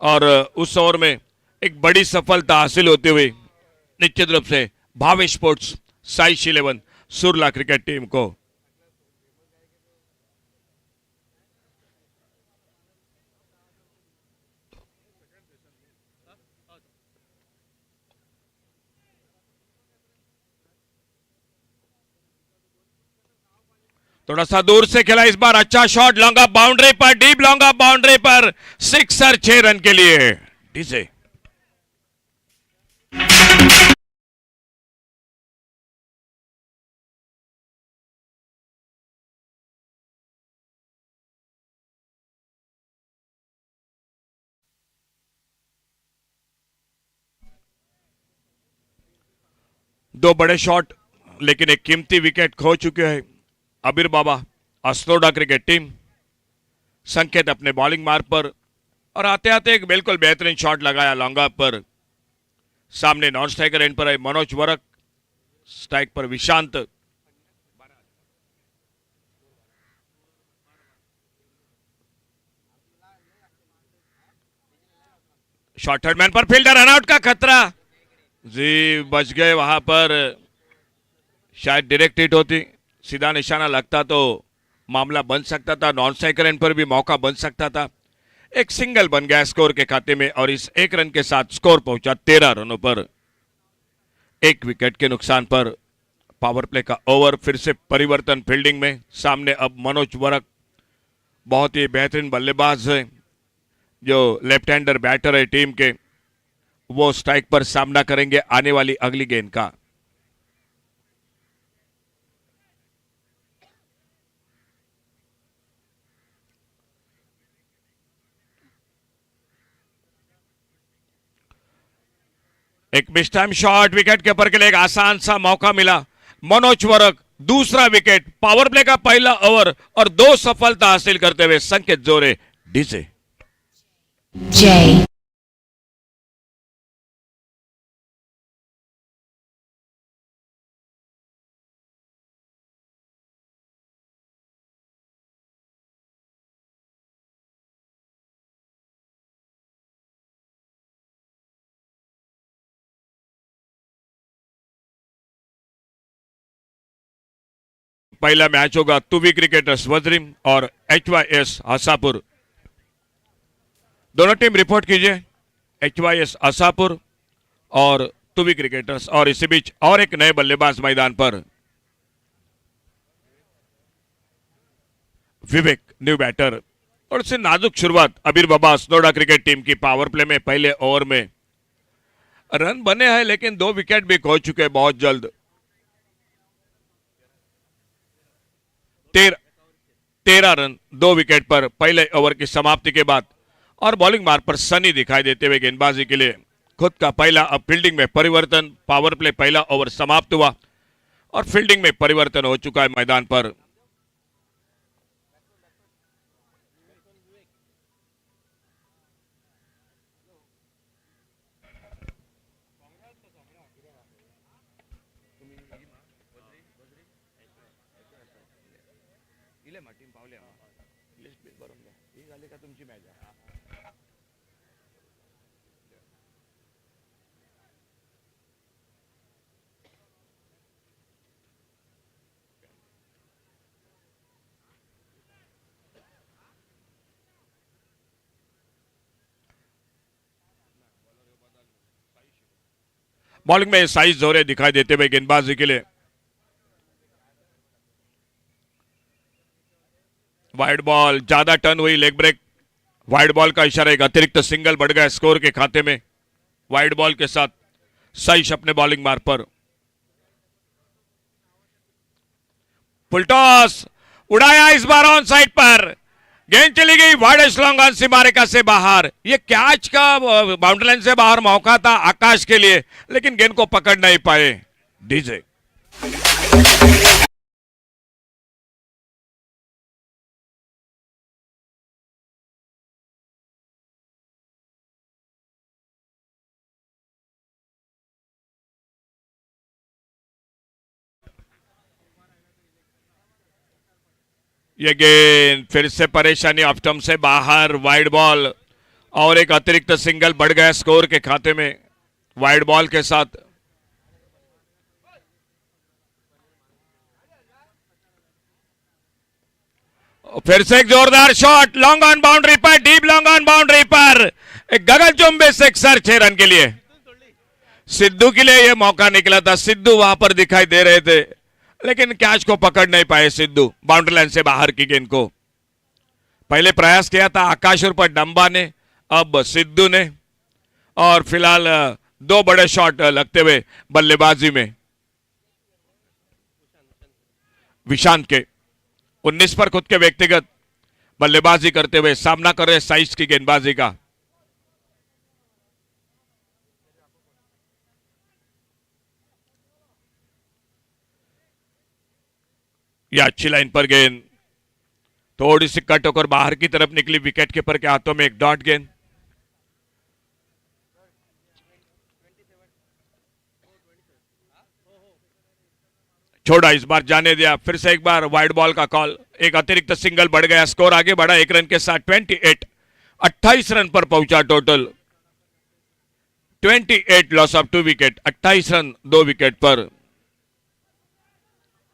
और उस ओवर में एक बड़ी सफलता हासिल होती हुई निश्चित रूप से Bhavesh sports Saish 11 Surla cricket team को। थोड़ा सा दूर से खेला इस बार, अच्छा शॉट लॉन्ग ऑफ बाउंड्री पर, डीप लॉन्ग ऑफ बाउंड्री पर, सिक्सर 6 रन के लिए। डीजे दो बड़े शॉट, लेकिन एक कीमती विकेट खो चुके हैं अबीर बाबा असनोडा क्रिकेट टीम। संकेत अपने बॉलिंग मार्ग पर, और आते आते एक बिल्कुल बेहतरीन शॉट लगाया लॉन्ग ऑफ पर। सामने नॉन स्ट्राइकर एंड पर है मनोज वरक, स्ट्राइक पर विशांत। शॉर्ट थर्ड मैन पर फील्डर, रनआउट का खतरा। जी बच गए वहां पर, शायद डायरेक्ट हिट होती, सीधा निशाना लगता तो मामला बन सकता था, नॉन स्ट्राइकर एंड पर भी मौका बन सकता था। एक सिंगल बन गया स्कोर के खाते में, और इस एक रन के साथ स्कोर पहुंचा 13 रनों पर, एक विकेट के नुकसान पर। पावर प्ले का ओवर, फिर से परिवर्तन फील्डिंग में। सामने अब मनोज वरक, बहुत ही बेहतरीन बल्लेबाज है, जो लेफ्ट हैंडर बैटर है टीम के। वो स्ट्राइक पर सामना करेंगे आने वाली अगली गेंद का। एक mistime shot, wicket keeper के लिए एक आसान सा मौका मिला। मनोज वरक दूसरा विकेट, पावर प्ले का पहला ओवर, और दो सफलता हासिल करते हुए संकेत जोरे। डीजे J पहला मैच होगा तुवी क्रिकेटर्स वज्रिम और HYS आसापुर। दोनों टीम रिपोर्ट कीजिए, HYS आसापुर और तुवी क्रिकेटर्स। और इसी बीच और एक नए बल्लेबाज मैदान पर, विवेक न्यू बैटर। और इससे नाजुक शुरुआत अबीर बाबा असनोरा क्रिकेट टीम की। पावर प्ले में पहले ओवर में रन बने हैं लेकिन 2 विकेट भी खो चुके हैं बहुत जल्द। 13 रन 2 विकेट पर पहले ओवर की समाप्ति के बाद। और बॉलिंग मार्ग पर सनी दिखाई देते हुए गेंदबाजी के लिए खुद का पहला। अब फील्डिंग में परिवर्तन। पावर प्ले पहला ओवर समाप्त हुआ और फील्डिंग में परिवर्तन हो चुका है मैदान पर। बॉलिंग में साइज जोरे दिखाई देते हुए गेंदबाजी के लिए। वाइड बॉल, ज्यादा टर्न हुई, लेग ब्रेक। वाइड बॉल का इशारा, एक अतिरिक्त सिंगल बढ़ गया स्कोर के खाते में। वाइड बॉल के साथ साइश अपने बॉलिंग मार्ग पर। फुल टॉस उड़ाया, इस बार ऑन साइड पर गेंद चली गई वाइड लॉन्ग ऑन सीमारेखा से बाहर। ये कैच का बाउंड्री लाइन से बाहर मौका था आकाश के लिए, लेकिन गेंद को पकड़ नहीं पाए डीजे। ये गेंद फिर से परेशानी, ऑफ स्टंप से बाहर, वाइड बॉल और एक अतिरिक्त सिंगल बढ़ गया स्कोर के खाते में वाइड बॉल के साथ। फिर से एक जोरदार शॉट लॉन्ग ऑन बाउंड्री पर, डीप लॉन्ग ऑन बाउंड्री पर, एक गगनचुंबी सिक्सर 6 रन के लिए। सिद्धू के लिए यह मौका निकला था, सिद्धू वहां पर दिखाई दे रहे थे लेकिन कैच को पकड़ नहीं पाए सिद्धू। बाउंड्री लाइन से बाहर की गेंद को पहले प्रयास किया था आकाश पर डंबा ने, अब सिद्धू ने। और फिलहाल 2 बड़े शॉट लगते हुए बल्लेबाजी में विशांत के 19 पर खुद के व्यक्तिगत बल्लेबाजी करते हुए सामना कर रहे साइश की गेंदबाजी का। यह अच्छी लाइन पर गेंद, थोड़ी सी कट होकर बाहर की तरफ निकली, विकेट कीपर के हाथों में एक डॉट गेंद। छोड़ा, इस बार जाने दिया। फिर से एक बार वाइड बॉल का कॉल, एक अतिरिक्त सिंगल बढ़ गया, स्कोर आगे बढ़ा 1 रन के साथ। 28 रन पर पहुंचा total. 28 loss of 2 wicket, 28 run 2 wicket per.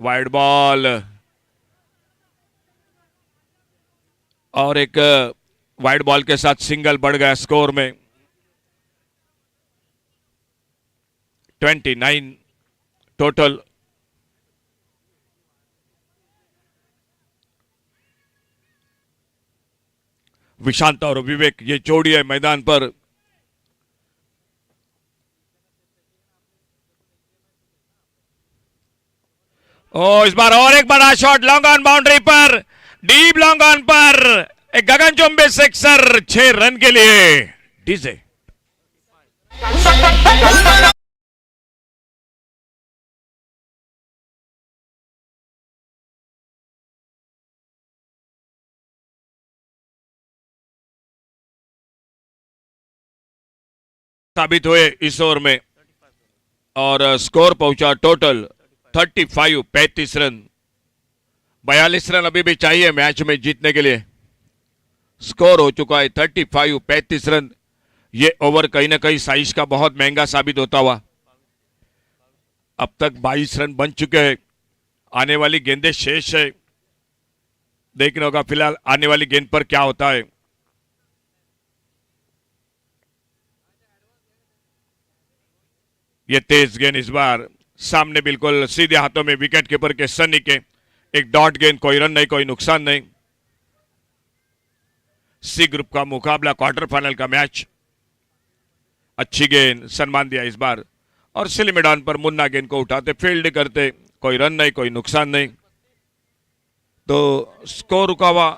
Wide ball और एक वाइड बॉल के साथ सिंगल बढ़ गया स्कोर में। 29 टोटल। विशांत और विवेक ये जोड़ी है मैदान पर। इस बार और एक बड़ा शॉट लॉन्ग ऑन बाउंड्री पर, डीप लॉन्ग ऑन पर, एक गगनचुंबी सिक्सर 6 रन के लिए डीजे। साबित हुए इस ओवर में और स्कोर पहुंचा टोटल 35 रन। 42 रन अभी भी चाहिए मैच में जीतने के लिए। स्कोर हो चुका है 35 रन। ये ओवर कहीं ना कहीं साइज का बहुत महंगा साबित होता हुआ। अब तक 22 रन बन चुके हैं आने वाली गेंदें शेष है, देखना होगा फिलहाल आने वाली गेंद पर क्या होता है। ये तेज गेंद इस बार सामने बिल्कुल सीधे हाथों में विकेट कीपर के सन्नी के। एक डॉट गेंद, कोई रन नहीं, कोई नुकसान नहीं। सी ग्रुप का मुकाबला, क्वार्टर फाइनल का मैच। अच्छी गेंद, सम्मान दिया इस बार और सिली मैदान पर मुन्ना गेंद को उठाते फील्ड करते, कोई रन नहीं, कोई नुकसान नहीं। तो स्कोर रुका हुआ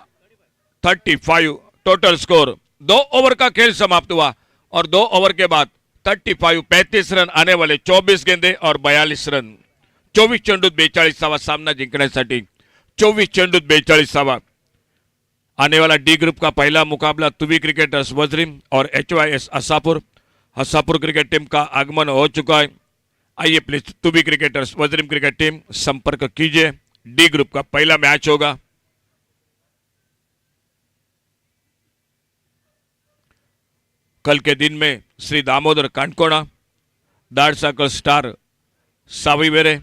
35। टोटल स्कोर 2 ओवर का खेल समाप्त हुआ और 2 ओवर के बाद 35 रन आने वाले 24 गेंदे और 42 रन। 24 चेंडूत 42 धावा सामना जिंकण्यासाठी 24 चेंडूत 42 धावा। आने वाला डी ग्रुप का पहला मुकाबला तुवी क्रिकेटर्स वज्रिम और HYS असापुर। हसापुर क्रिकेट टीम का आगमन हो चुका है। आइए प्लीज तुवी क्रिकेटर्स वज्रिम क्रिकेट टीम संपर्क कीजिए। डी ग्रुप का पहला मैच होगा। कल के दिन में श्री दामोदर कांटकोणा, दाड़ सर्कल स्टार सावीवेरे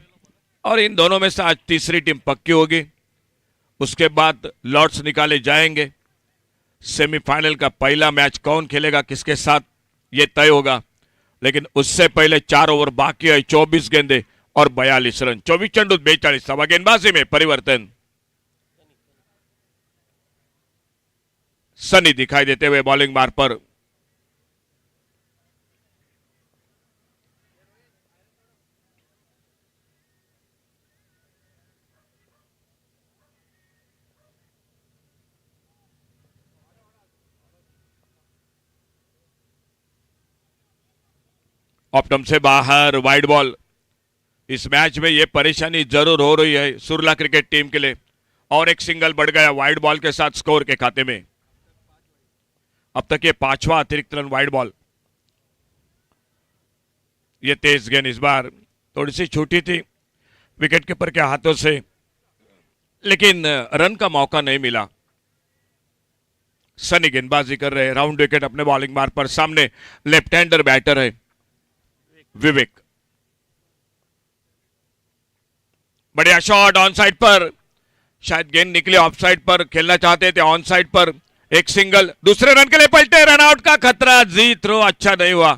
और इन दोनों में से आज तीसरी टीम पक्की होगी। उसके बाद लॉट्स निकाले जाएंगे। सेमीफाइनल का पहला मैच कौन खेलेगा किसके साथ ये तय होगा, लेकिन उससे पहले 4 ओवर बाकी है। 24 गेंदे और 42 रन। 24 चेंडूत 42 धावा। गेंदबाजी में परिवर्तन, सनी दिखाई देते हुए बॉलिंग मार पर। ऑप्टम से बाहर, वाइड बॉल। इस मैच में यह परेशानी जरूर हो रही है सुरला क्रिकेट टीम के लिए और एक सिंगल बढ़ गया वाइड बॉल के साथ स्कोर के खाते में। अब तक ये 5वां अतिरिक्त रन वाइड बॉल। ये तेज गेंद इस बार थोड़ी सी छूटी थी विकेट कीपर के हाथों से, लेकिन रन का मौका नहीं मिला। सनी गेंदबाजी कर रहे हैं, राउंड विकेट अपने बॉलिंग मार पर। सामने लेफ्ट हैंडर बैटर है विवेक। बढ़िया शॉट ऑन साइड पर, शायद गेंद निकले ऑफ साइड पर, खेलना चाहते थे ऑन साइड पर। एक सिंगल, दूसरे रन के लिए पलटे, रनआउट का खतरा। जी थ्रो अच्छा नहीं हुआ।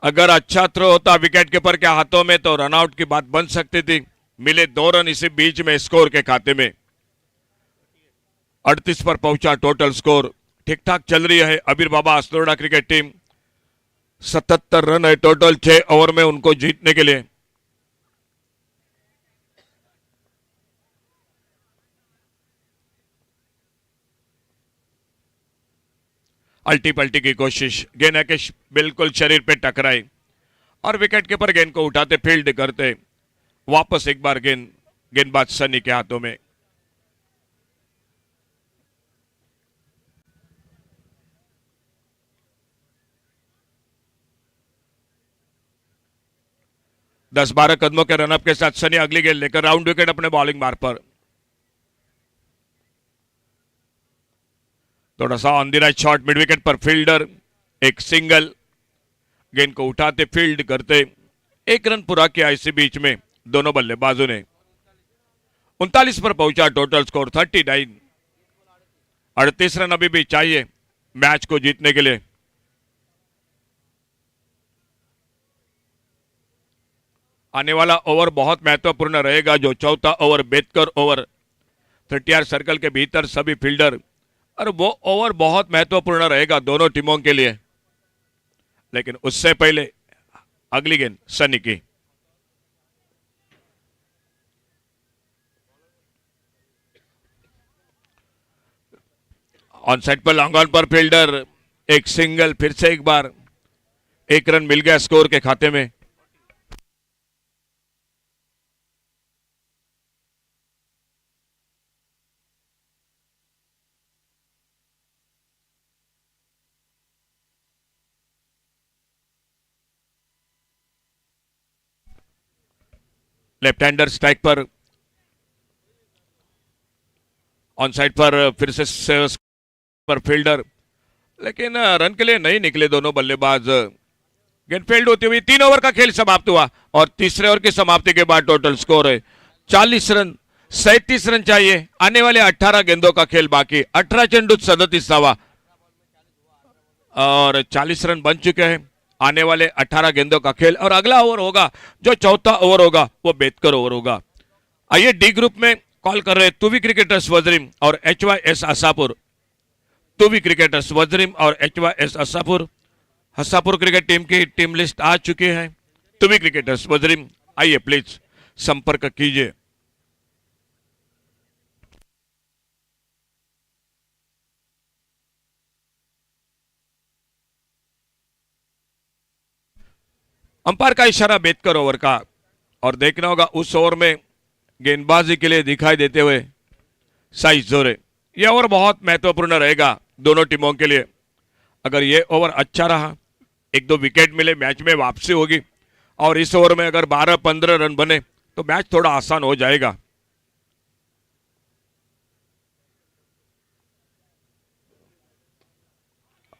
अगर अच्छा थ्रो होता विकेट कीपर के हाथों में तो रनआउट की बात बन सकती थी। मिले 2 रन इसी बीच में स्कोर के खाते में। 38 पर पहुंचा टोटल स्कोर। ठीक ठाक चल रही है अबीर Baba Assonora cricket team. 77 run है टोटल 6 ओवर में उनको जीतने के लिए। अल्टी पल्टी की कोशिश, गेंद के बिल्कुल शरीर पे टकराई और विकेट कीपर गेंद को उठाते फील्ड करते। वापस एक बार गेंद गेंदबाज सनी के हाथों में। दस 12 कदमों के रनअप के साथ सनी अगली गेंद लेकर राउंड विकेट अपने बॉलिंग मार पर। थोड़ा सा on the right shot mid wicket per fielder, एक सिंगल। गेंद को उठाते फील्ड करते 1 रन पूरा किया इसी बीच में दोनों बल्लेबाजों ने। 39 पर पहुंचा टोटल स्कोर 39। 38 रन अभी भी चाहिए मैच को जीतने के लिए। आने वाला ओवर बहुत महत्वपूर्ण रहेगा, जो चौथा ओवर बेतकर ओवर 30 सर्कल के भीतर सभी फील्डर, और वो ओवर बहुत महत्वपूर्ण रहेगा दोनों टीमों के लिए। लेकिन उससे पहले अगली गेंद सनी की। ऑन साइड पर लॉन्ग ऑन पर फील्डर, एक सिंगल। फिर से एक बार 1 रन मिल गया स्कोर के खाते में। लेफ्ट हैंडर स्ट्राइक पर, ऑन साइड पर फिर से पर फील्डर, लेकिन रन के लिए नहीं निकले दोनों बल्लेबाज। गेंद फील्ड होती हुई 3 ओवर का खेल समाप्त हुआ और तीसरे ओवर की समाप्ति के बाद टोटल स्कोर है 40 रन, 37 रन चाहिए। आने वाले 18 गेंदों का खेल बाकी, 18 चेंडूत 37 धावा और 40 रन बन चुके हैं। आने वाले 18 गेंदों का खेल और अगला ओवर होगा, जो चौथा ओवर होगा वो बेतकर ओवर होगा। आइए डी ग्रुप में कॉल कर रहे तुवी क्रिकेटर्स वजरिम और HYS आसापुर। तुवी क्रिकेटर्स वजरिम और HYS आसापुर। हसापुर क्रिकेट टीम की टीम लिस्ट आ चुकी है। तुवी क्रिकेटर्स वजरिम, आइए प्लीज संपर्क कीजिए। अंपायर का इशारा बेतकर ओवर का और देखना होगा उस ओवर में गेंदबाजी के लिए दिखाई देते हुए साइश जोरे। यह ओवर बहुत महत्वपूर्ण रहेगा दोनों टीमों के लिए। अगर यह ओवर अच्छा रहा, 1-2 विकेट मिले, मैच में वापसी होगी और इस ओवर में अगर 12-15 रन बने तो मैच थोड़ा आसान हो जाएगा।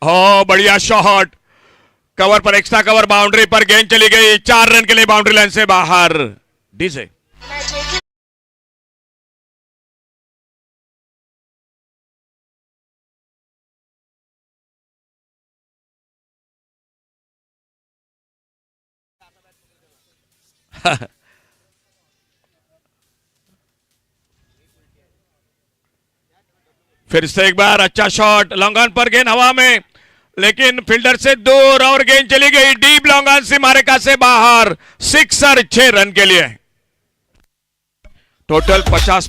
हो बढ़िया शॉट, कवर पर एक्स्ट्रा कवर, बाउंड्री पर गेंद चली गई, 4 रन के लिए बाउंड्री लाइन से बाहर। डीजे फिर से एक बार अच्छा शॉट, लॉन्ग ऑन पर गेंद हवा में, लेकिन फील्डर से दूर और गेंद चली गई डीप लॉन्ग ऑन से मारेका से बाहर। सिक्सर, 6 रन के लिए। टोटल 50।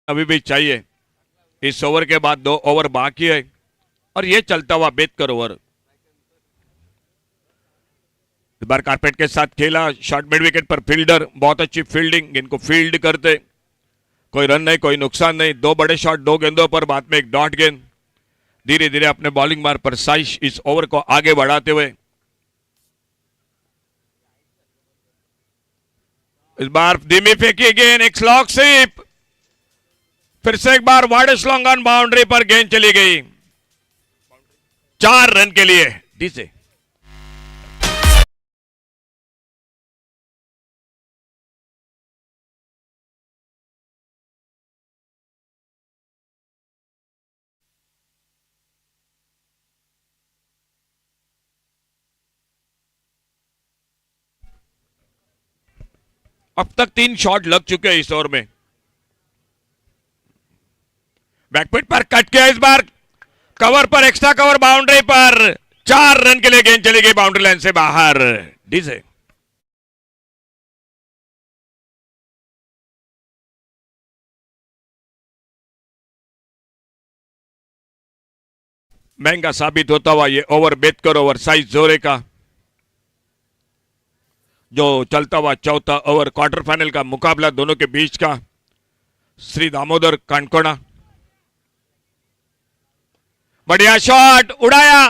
अभी भी चाहिए, इस ओवर के बाद 2 ओवर बाकी है और ये चलता हुआ बेतकर ओवर। इस बार कारपेट के साथ खेला, शॉर्ट मिड विकेट पर फील्डर, बहुत अच्छी फील्डिंग, इनको फील्ड करते, कोई रन नहीं, कोई नुकसान नहीं। 2 बड़े शॉट 2 गेंदों पर, बाद में एक डॉट गेंद। धीरे धीरे अपने बॉलिंग मार्ग पर साइश इस ओवर को आगे बढ़ाते हुए इस बार धीमी फेंकी गेंद, एक स्लॉग स्वीप, फिर से एक बार वाइड लॉन्ग ऑन बाउंड्री पर गेंद चली गई, 4 रन के लिए। डीजे अब तक 3 शॉट लग चुके हैं इस ओवर में। बैकपिट पर कट किया, इस बार कवर पर एक्स्ट्रा कवर बाउंड्री पर, 4 रन के लिए गेंद चली गई बाउंड्री लाइन से बाहर। डीजे महंगा साबित होता हुआ ये ओवर बेतकर ओवर साइज जोरे का, जो चलता हुआ चौथा ओवर क्वार्टर फाइनल का मुकाबला दोनों के बीच का। श्री दामोदर कानकोड़ा, बढ़िया शॉट, उड़ाया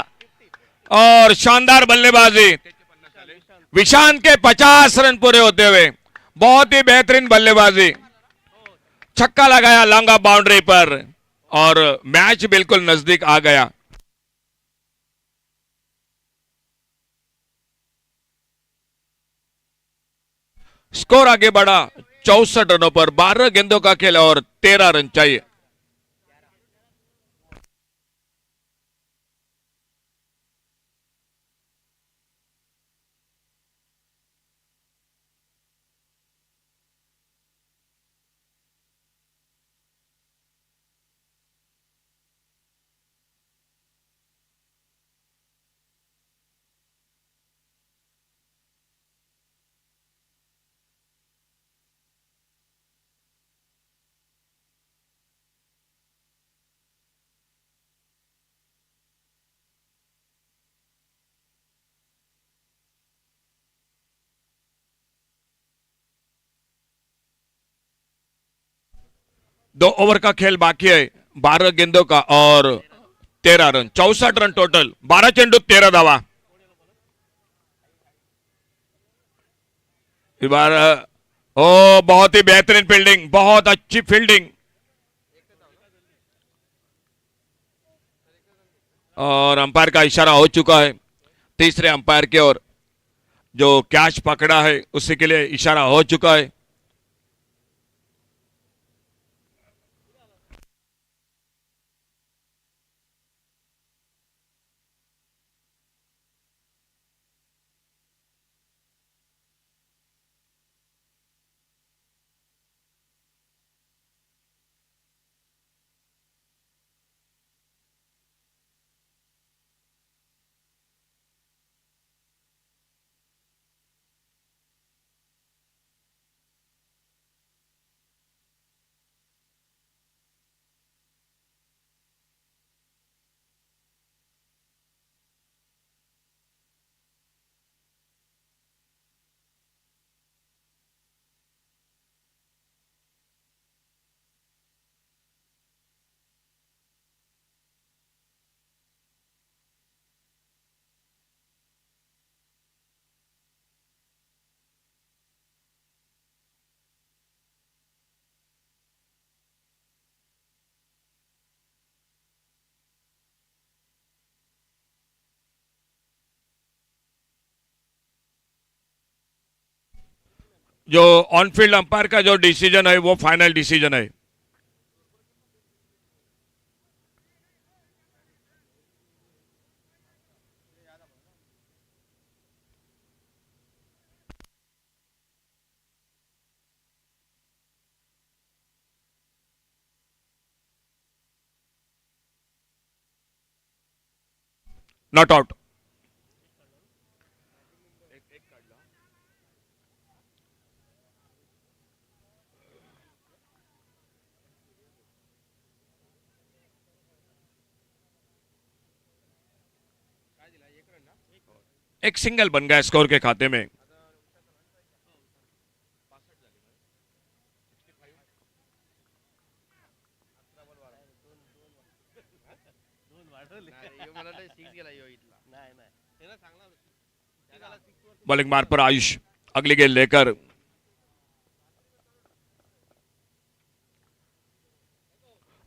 और शानदार बल्लेबाजी। विशांत के 50 रन पूरे होते हुए बहुत ही बेहतरीन बल्लेबाजी, छक्का लगाया लॉन्ग ऑफ बाउंड्री पर और मैच बिल्कुल नजदीक आ गया। स्कोर आगे बढ़ा 64 रनों पर, 12 गेंदों का खेल और 13 रन चाहिए। दो ओवर का खेल बाकी है, 12 गेंदों का और 13 रन, 64 रन टोटल, 12 चेंडू 13 धावा। इस बार ओ बहुत ही बेहतरीन फील्डिंग, बहुत अच्छी फील्डिंग। और अंपायर का इशारा हो चुका है तीसरे अंपायर की ओर, जो कैच पकड़ा है उसी के लिए इशारा हो चुका है। जो ऑन फील्ड अंपायर का जो डिसीजन है वो फाइनल डिसीजन है। Not out. एक सिंगल बन गया स्कोर के खाते में। बॉलिंग मार पर आयुष अगली गेंद लेकर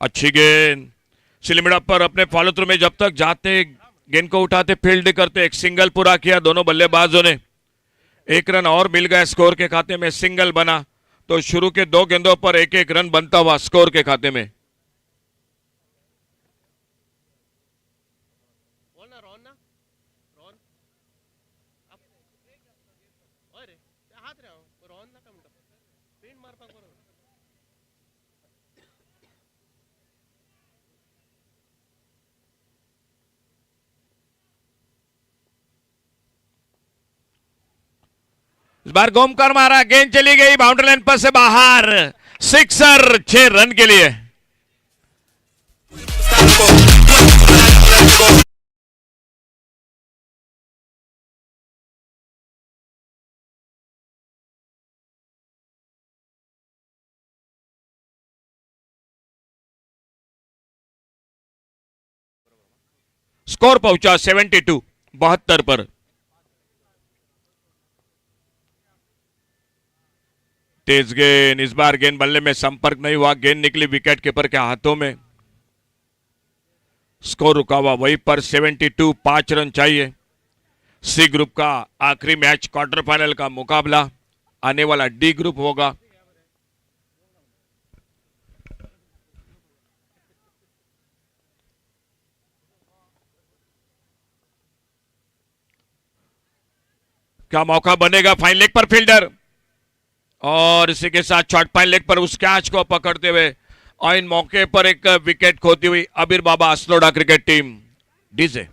अच्छी गेंद सिलिमिडा पर अपने फॉलो थ्रू में जब तक जाते गेंद को उठाते फील्ड करते, एक सिंगल पूरा किया दोनों बल्लेबाजों ने। एक रन और मिल गया स्कोर के खाते में, सिंगल बना तो शुरू के दो गेंदों पर एक एक रन बनता हुआ स्कोर के खाते में। इस बार घूमकर मारा, गेंद चली गई बाउंड्री लाइन पर से बाहर, सिक्सर 6 रन के लिए। स्कोर पहुंचा 72 72 पर। तेज गेंद, इस बार गेंद बल्ले में संपर्क नहीं हुआ, गेंद निकली विकेट कीपर के हाथों में। स्कोर रुका हुआ वहीं पर 72, 5 रन चाहिए। सी ग्रुप का आखिरी मैच क्वार्टर फाइनल का मुकाबला आने वाला डी ग्रुप होगा। क्या मौका बनेगा फाइन लेग पर फील्डर, और इसी के साथ शॉर्ट फाइन लेग पर उस कैच को पकड़ते हुए और इन मौके पर एक विकेट खोती हुई Abir Baba Assonora cricket team DJ.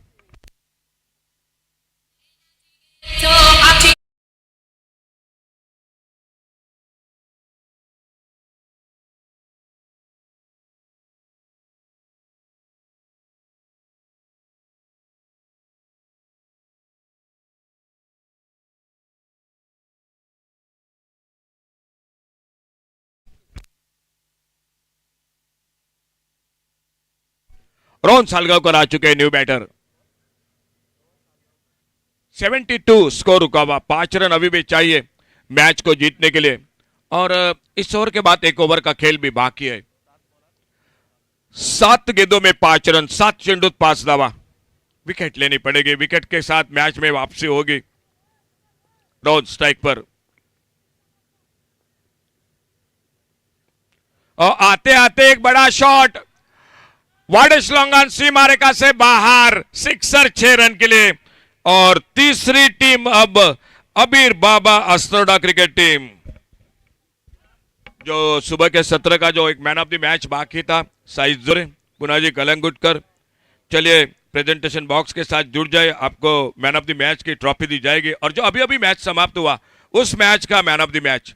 Rohan Salgaonkar आ चुके हैं न्यू बैटर। 72 स्कोर रुका हुआ, 5 रन अभी भी चाहिए मैच को जीतने के लिए। और इस ओवर के बाद एक ओवर का खेल भी बाकी है। 7 गेंदों में 5 रन, 7 चेंडूत 5 धावा। विकेट लेनी पड़ेगी, विकेट के साथ मैच में वापसी होगी। रोज स्ट्राइक पर और आते आते एक बड़ा शॉट, वाडिश लॉन्गन सीमारेखा से बाहर, सिक्सर 6 रन के लिए। और तीसरी टीम अब अबीर बाबा अस्नोडा क्रिकेट टीम, जो सुबह के सत्र का जो एक मैन ऑफ द मैच बाकी था, साइश जुरे पुनाजी कलंगुटकर, चलिए प्रेजेंटेशन बॉक्स के साथ जुड़ जाए, आपको मैन ऑफ द मैच की ट्रॉफी दी जाएगी। और जो अभी अभी मैच समाप्त हुआ उस मैच का मैन ऑफ द मैच